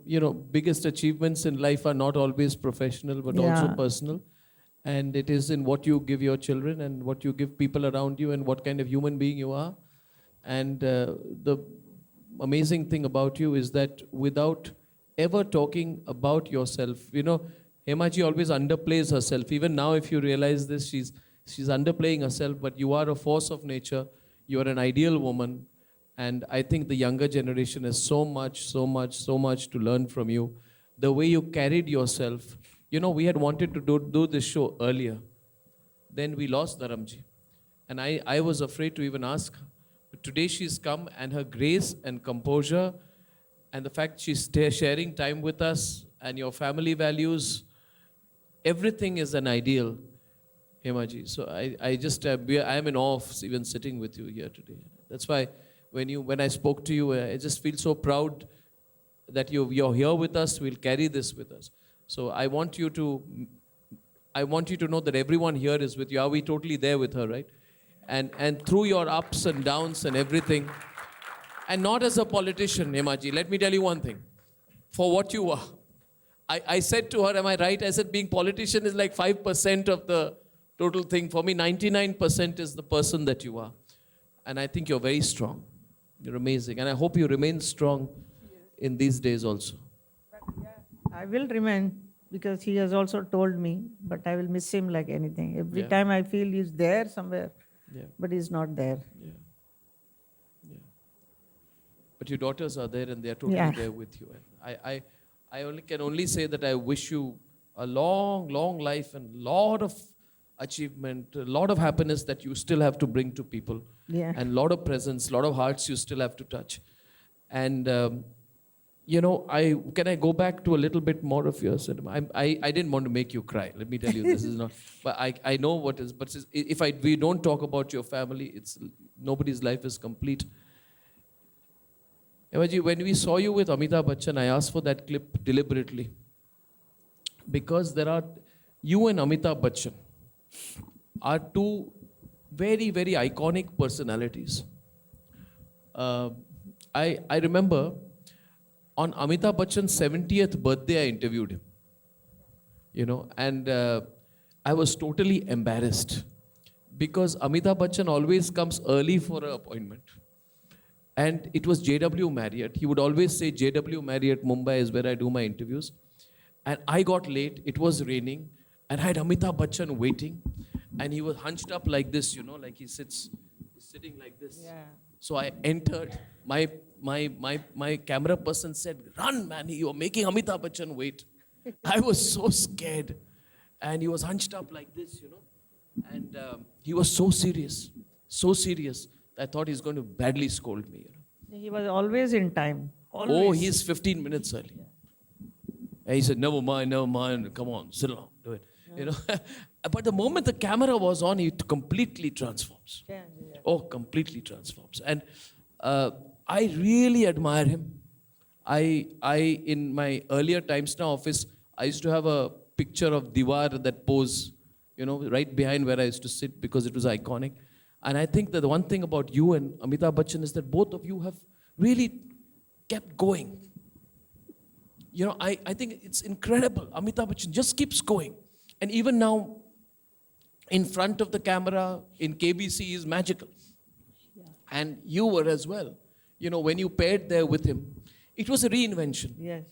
biggest achievements in life are not always professional, but also Yeah. personal. And it is in what you give your children and what you give people around you and what kind of human being you are. And the amazing thing about you is that without ever talking about yourself, Hemaji always underplays herself. Even now, if you realize this, she's underplaying herself, but you are a force of nature. You are an ideal woman. And I think the younger generation has so much to learn from you. The way you carried yourself. We had wanted to do this show earlier. Then we lost Dharamji. And I was afraid to even ask her. But today she's come, and her grace and composure and the fact she's sharing time with us and your family values, everything is an ideal, Hemaji. So I just, I am in awe of even sitting with you here today. That's why when I spoke to you, I just feel so proud that you're here with us. We'll carry this with us. So I want you to know that everyone here is with you. Are we totally there with her, right? And through your ups and downs and everything, and not as a politician, Hemaji, let me tell you one thing. For what you are. I said to her, am I right? I said being politician is like 5% of the total thing. For me, 99% is the person that you are. And I think you're very strong. You're amazing. And I hope you remain strong in these days also. I will remain because he has also told me, but I will miss him like anything. Every Yeah. time I feel he's there somewhere, Yeah. but he's not there. Yeah. Yeah. But your daughters are there and they are totally Yeah. there with you. And I can only say that I wish you a long, long life and lot of achievement, a lot of happiness that you still have to bring to people. Yeah. And lot of presence, lot of hearts you still have to touch. And can I go back to a little bit more of your cinema? I didn't want to make you cry. Let me tell you, this is not. But I know what is. But if we don't talk about your family, it's nobody's life is complete. Emaji, when we saw you with Amitabh Bachchan, I asked for that clip deliberately because you and Amitabh Bachchan are two very, very iconic personalities. I remember on Amitabh Bachchan's 70th birthday, I interviewed him. And I was totally embarrassed because Amitabh Bachchan always comes early for an appointment. And it was JW Marriott. He would always say, JW Marriott Mumbai is where I do my interviews. And I got late, it was raining, and I had Amitabh Bachchan waiting. And he was hunched up like this, like he's sitting like this. Yeah. So I entered. My camera person said, run, man, you are making Amitabh Bachchan wait. I was so scared. And he was hunched up like this, And he was so serious. I thought he's going to badly scold me. He was always in time. Oh, Always. he's 15 minutes early. And he said, never mind, come on, sit down, do it. But the moment the camera was on, he completely transforms. Yeah. Oh, completely transforms. And I really admire him. I in my earlier Times Now office, I used to have a picture of Diwar, that pose, right behind where I used to sit because it was iconic. And I think that the one thing about you and Amitabh Bachchan is that both of you have really kept going. I think it's incredible. Amitabh Bachchan just keeps going. And even now, in front of the camera, in KBC, is magical. Yeah. And you were as well. When you paired there with him, it was a reinvention. Yes.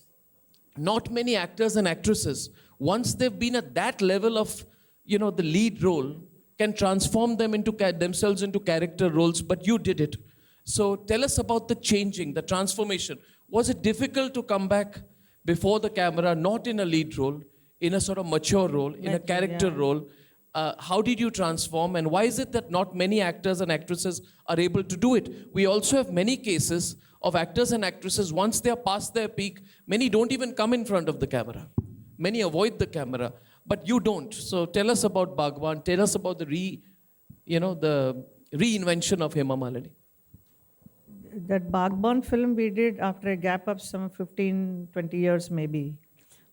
Not many actors and actresses, once they've been at that level of, the lead role, can transform them themselves into character roles, but you did it. So tell us about the changing, the transformation. Was it difficult to come back before the camera, not in a lead role, in a sort of mature role, in a character role? How did you transform, and why is it that not many actors and actresses are able to do it? We also have many cases of actors and actresses, once they are past their peak, many don't even come in front of the camera. Many avoid the camera, but you don't. So tell us about Bhagwan, tell us about the reinvention of Hema Malini. That Bhagwan film we did after a gap of some 15, 20 years maybe.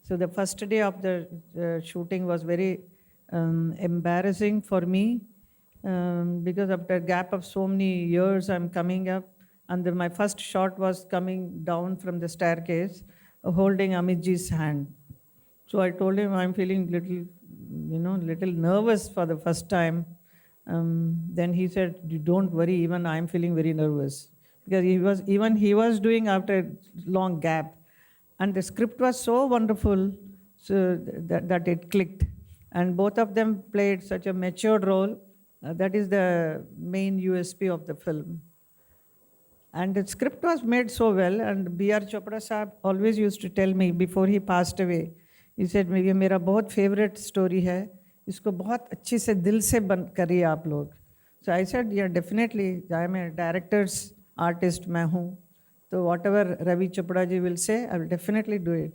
So the first day of the shooting was very embarrassing for me because after a gap of so many years I'm coming up, and my first shot was coming down from the staircase holding Amitji's hand. So I told him I'm feeling little nervous for the first time. Then he said, don't worry, even I'm feeling very nervous. Because he was doing after a long gap. And the script was so wonderful so that it clicked. And both of them played such a matured role. That is the main USP of the film. And the script was made so well. And B.R. Chopra Saab always used to tell me before he passed away, he said, ये मेरा बहुत favorite story है, इसको बहुत अच्छी से दिल से बंद करिए आप लोग. So I said, yeah, definitely, I am a director's artist मैं हूँ, तो whatever Ravi Chopra ji will say, I will definitely do it.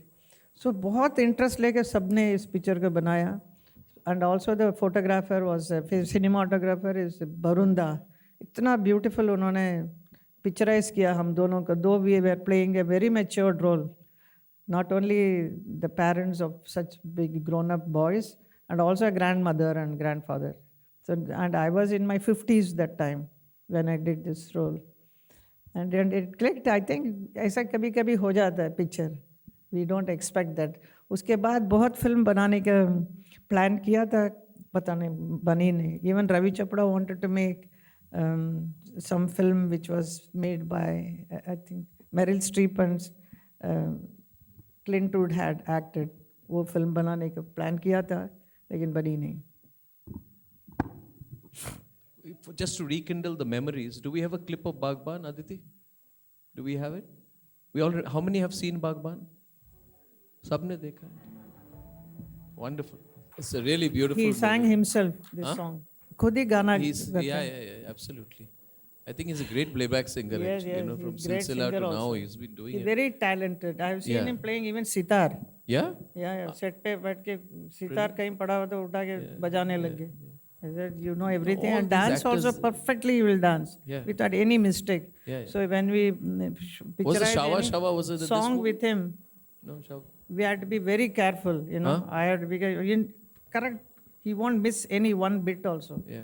So बहुत interest लेके सबने इस picture को बनाया. And also the photographer was, cinematographer is Barunda. इतना beautiful उन्होंने picturize किया हम दोनों को. Though we were playing a very matured role. Not only the parents of such big grown-up boys, and also a grandmother and grandfather. So, and I was in my 50s that time when I did this role. And it clicked. I think ऐसा कभी कभी हो जाता है picture. We don't expect that. उसके बाद बहुत film बनाने का प्लान किया था, पता नहीं बनी नहीं. Even Ravi Chopra wanted to make some film which was made by, I think, Meryl Streep and Clint Eastwood had acted. वो फिल्म बनाने का प्लान किया था, लेकिन बनी नहीं. Just to rekindle the memories, do we have a clip of Bagban, Aditi? Do we have it? We already. How many have seen Bagban? सबने देखा है. Wonderful. It's a really beautiful. He movie. sang himself this song. खुद ही गाना गाता है. Yeah, absolutely. I think he's a great playback singer. Yes, actually, yes, from he's great Silsila to singer now, also. he's been doing He's it. very talented. I have seen Yeah. him playing even sitar. Yeah? Yeah, set पे बैठ के सितार कहीं पड़ा हुआ तो उठा के बजाने लग गए. I said, you know everything, all and these dance also actors- perfectly. He will dance Yeah. without any mistake. Yeah, yeah. So when we Was the picturized Shava any Shava, was it this song movie? with him, No, Shava. we had to be very careful. You know, Huh? I had to be correct. He won't miss any one bit also. Yeah.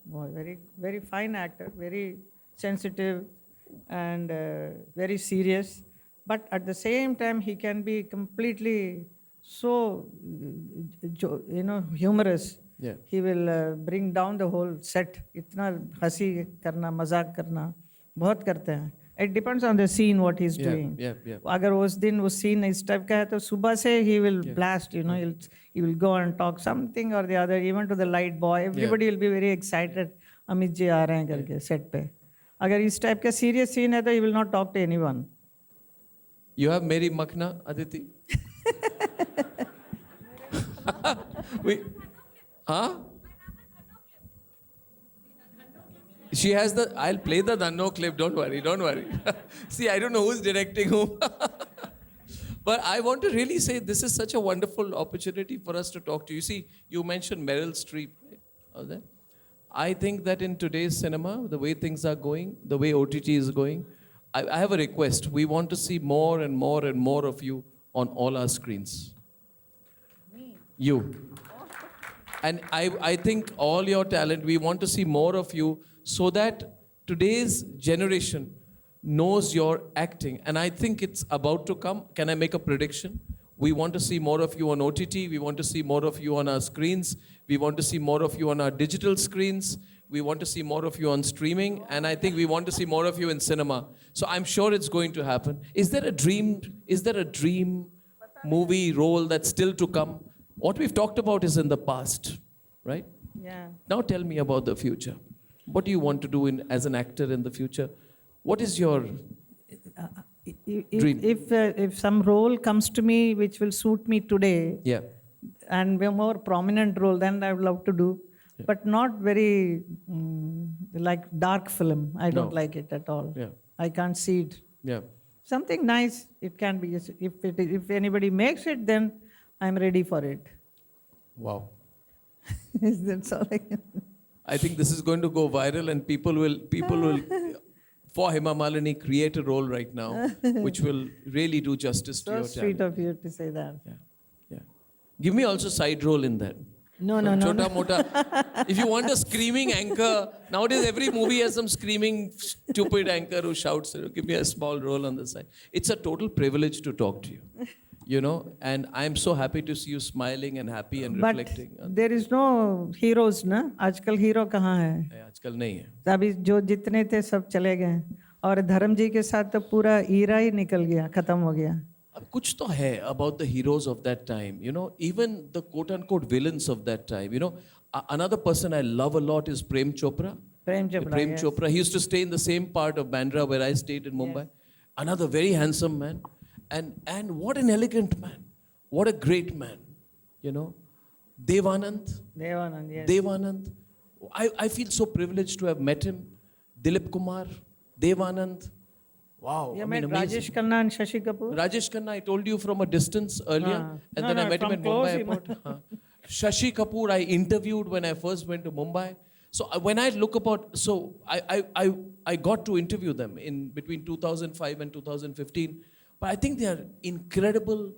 Boy, very very fine actor, very sensitive, and very serious. But at the same time, he can be completely so, humorous. Yeah. He will bring down the whole set. इतना हंसी करना, मजाक करना, बहुत करते हैं. It depends on the scene what he's Yeah, doing. yeah. अगर उस दिन वो scene इस type का है तो सुबह से he will blast. He will go and talk something or the other, even to the light boy. Everybody will be very excited. Amit ji आ रहे हैं करके set पे. अगर इस type का serious scene है तो he will not talk to anyone. You have Mary Makhna, Aditi? Wait. Huh? She has the. I'll play the Danno clip. Don't worry. See, I don't know who's directing whom. But I want to really say this is such a wonderful opportunity for us to talk to you. See, you mentioned Meryl Streep, right? Was that? I think that in today's cinema, the way things are going, the way OTT is going, I have a request. We want to see more and more and more of you on all our screens. Me? You. And I think all your talent, we want to see more of you so that today's generation knows your acting. And I think it's about to come. Can I make a prediction? We want to see more of you on OTT. We want to see more of you on our screens. We want to see more of you on our digital screens. We want to see more of you on streaming. And I think we want to see more of you in cinema. So I'm sure it's going to happen. Is there a dream movie role that's still to come? What we've talked about is in the past, right? Yeah. Now tell me about the future. What do you want to do as an actor in the future? What is your dream? If some role comes to me which will suit me today, Yeah. and a more prominent role, then I would love to do. But not very like dark film. I don't like it at all. Yeah. I can't see it. Yeah. Something nice. It can be. If anybody makes it, then I'm ready for it. Wow. That's all I can. I think this is going to go viral and people will for Hema Malini create a role right now which will really do justice to So your sweet talent. of you to say that. Yeah. Give me also side role in that. No. Chota mota. If you want a screaming anchor, nowadays every movie has some screaming stupid anchor who shouts, give me a small role on the side. It's a total privilege to talk to you. And I'm so happy to see you smiling and happy and But reflecting. there is no heroes, na? आजकल hero कहाँ है? आजकल नहीं है. अभी जो जितने थे सब चले गए और धर्म जी के साथ तो पूरा ईरा ही निकल गया, खत्म हो गया. अब कुछ तो है about the heroes of that time, even the quote-unquote villains of that time, another person I love a lot is Prem Chopra. Prem Chopra. Prem yes. Chopra, he used to stay in the same part of Bandra where I stayed in Mumbai. Another very handsome man. And what an elegant man. What a great man. Devanand. Devanand, yes. Devanand. I feel so privileged to have met him. Dilip Kumar, Devanand, Wow. You I met mean, amazing. Rajesh Khanna and Shashi Kapoor? Rajesh Khanna, I told you from a distance earlier, and No, then I no, met him from in close Mumbai. he met. Shashi Kapoor, I interviewed when I first went to Mumbai. So when I look about, so I got to interview them in between 2005 and 2015. But I think they are incredible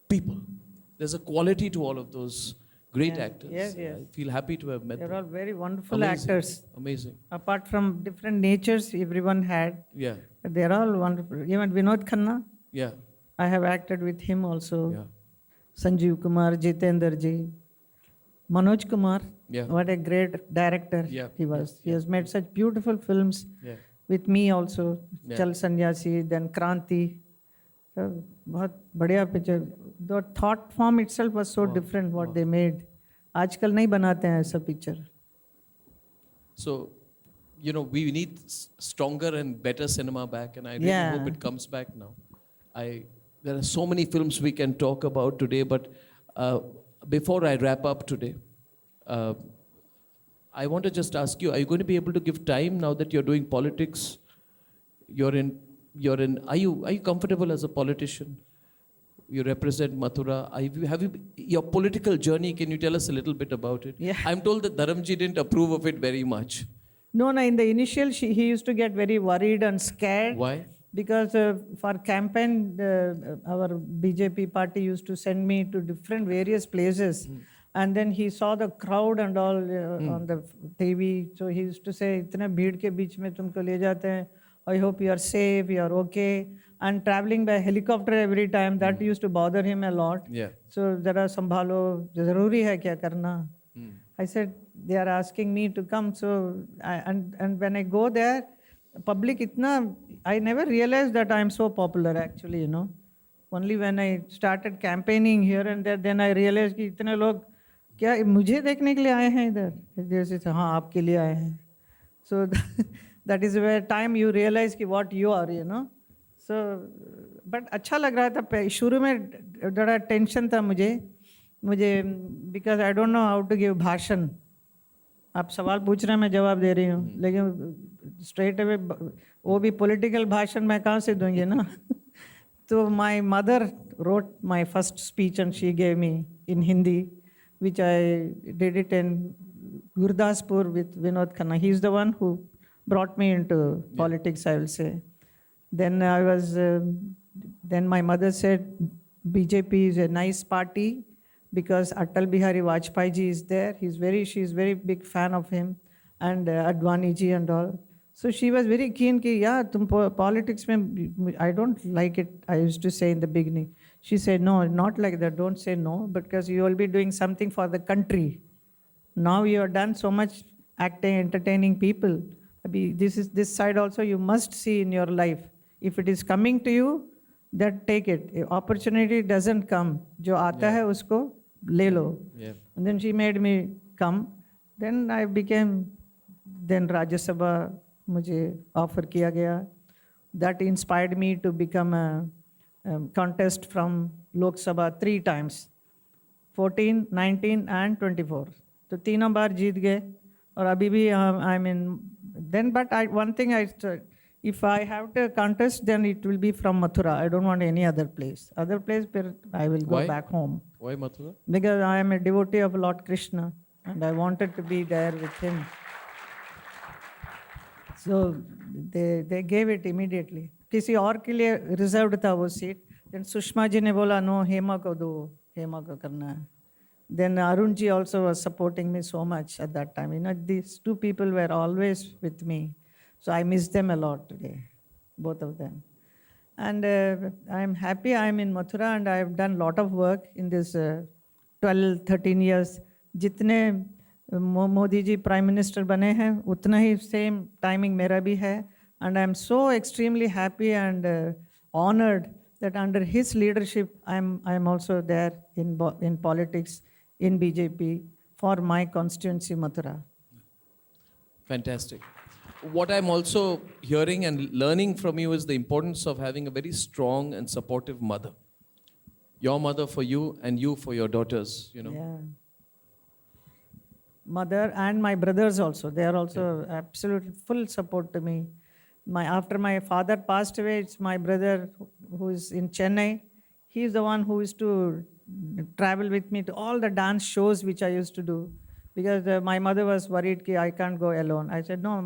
people. There's a quality to all of those great Yeah, actors. yes, yes. I feel happy to have met They're them. all very wonderful Amazing. actors. Amazing. Apart from different natures everyone had, Yeah. but they're all wonderful. Even Vinod Khanna, Yeah. I have acted with him also. Yeah. Sanjeev Kumar, Jitendra ji, Manoj Kumar. Yeah. What a great director Yeah, he was. yeah, He has made such beautiful films Yeah. with me also. Yeah. Chal Sanyasi, then Kranti. So, बहुत बढ़िया picture. The thought form itself was so different what they made. आजकल नहीं बनाते हैं ऐसा picture. So, we need stronger and better cinema back, and I really Yeah. hope it comes back now. There are so many films we can talk about today, but before I wrap up today, I want to just ask you: are you going to be able to give time now that you're doing politics? Are you comfortable as a politician? You represent Mathura. Your political journey? Can you tell us a little bit about it? Yeah. I'm told that Dharamji didn't approve of it very much. No, in the initial, he used to get very worried and scared. Why? Because for campaign, our BJP party used to send me to different various places. And then he saw the crowd and all on the TV. So he used to say, इतने भीड़ के बीच में तुमको ले जाते हैं. I hope you are safe, you are okay. And traveling by helicopter every time, that used to bother him a lot. Yeah. So जरा संभालो, जरूरी है क्या करना? I said, they are asking me to come. So, and when I go there, public itna, I never realized that I am so popular actually, Only when I started campaigning here and there, then I realized कि इतने लोग क्या मुझे देखने के लिए आए हैं इधर? जैसे हाँ आपके लिए आए हैं. So that is where time you realize कि what you are, So, but अच्छा लग रहा था. शुरू में बड़ा टेंशन था मुझे because I don't know how to give भाषण. आप सवाल पूछ रहे हैं मैं जवाब दे रही हूँ लेकिन स्ट्रेट अवे वो भी पॉलिटिकल भाषण मैं कहाँ से दूंगी ना. तो my mother wrote my first speech and she gave me in Hindi, which I did it in Gurdaspur with Vinod Khanna. He is the one who brought me into politics, I will say. Then then my mother said, BJP is a nice party because Atal Bihari Vajpayee ji is there. She is very big fan of him and Advani ji and all. So she was very keen कि yeah, तुम politics में, I don't like it, I used to say in the beginning. She said, no, not like that, don't say no, because you will be doing something for the country. Now you have done so much acting, entertaining people. This side also you must see in your life. If it is coming to you, that take it. Opportunity doesn't come. जो आता है उसको ले लो. Yeah. And then she made me come. Then I became, then Rajya Sabha मुझे offer किया गया. That inspired me to become a contest from Lok Sabha 3 times. 14, 19 and 24. तो तीनों बार जीत गए और अभी भी I'm in. Then but one thing if I have to contest, then it will be from Mathura. I don't want any other place. Other place, I will go Why? back home. Why Mathura? Because I am a devotee of Lord Krishna and I wanted to be there with him. So they gave it immediately. किसी और के लिए reserved था वो seat. Then Sushma ji ने बोला no, Hema को दो, हेमा को करना है. Then Arun ji also was supporting me so much at that time. These two people were always with me. So I miss them a lot today, both of them. And I'm happy I'm in Mathura and I've done a lot of work in this 12, 13 years. जितने Modi ji prime minister बने हैं उतना ही same timing मेरा भी है. And I'm so extremely happy and honored that under his leadership I'm also there in politics in BJP for my constituency Mathura. Fantastic. What I'm also hearing and learning from you is the importance of having a very strong and supportive mother. Your mother for you and you for your daughters, Yeah. Mother and my brothers also. They are also absolute full support to me. After my father passed away, it's my brother who is in Chennai. He's the one who used to travel with me to all the dance shows which I used to do, because my mother was worried that I can't go alone. I said, no,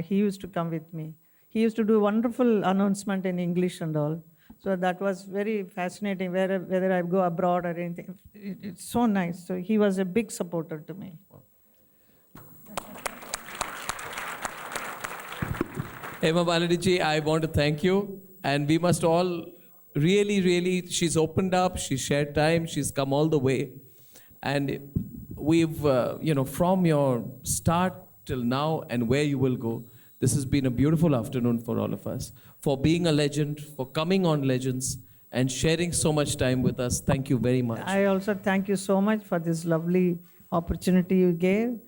he used to come with me. He used to do wonderful announcement in English and all. So that was very fascinating, whether I go abroad or anything. It's so nice. So he was a big supporter to me. Hema Malini ji, I want to thank you. And we must all really, she's opened up, she's shared time, she's come all the way. And we've, from your start till now and where you will go, this has been a beautiful afternoon for all of us. For being a legend, for coming on Legends, and sharing so much time with us. Thank you very much. I also thank you so much for this lovely opportunity you gave.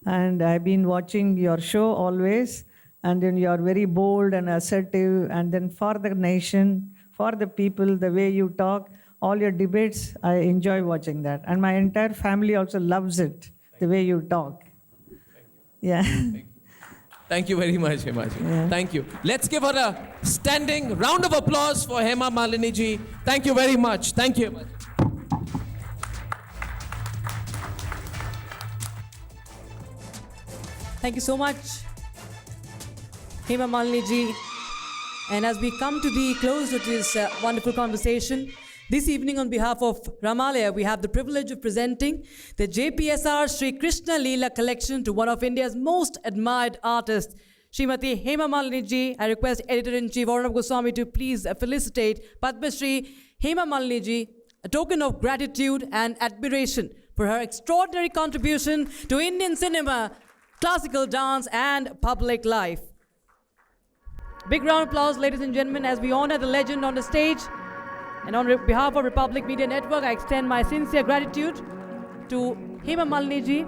And I've been watching your show always. And then you are very bold and assertive. And then for the nation, for the people, the way you talk, all your debates, I enjoy watching that. And my entire family also loves it, the way you talk. Yeah. Thank you very much, Hema ji. Yeah. Thank you. Let's give her a standing round of applause for Hema Malini ji. Thank you very much. Thank you. Thank you so much, Hema Malini ji. And as we come to the close of this wonderful conversation, this evening on behalf of Ramalaya, we have the privilege of presenting the JPSR Sri Krishna Leela collection to one of India's most admired artists, Srimati Hema Malini ji. I request Editor-in-Chief Arnab Goswami to please felicitate Padma Shri Hema Malini ji, a token of gratitude and admiration for her extraordinary contribution to Indian cinema, classical dance and public life. Big round of applause, ladies and gentlemen, as we honor the legend on the stage. And on behalf of Republic Media Network, I extend my sincere gratitude to Hema Malini ji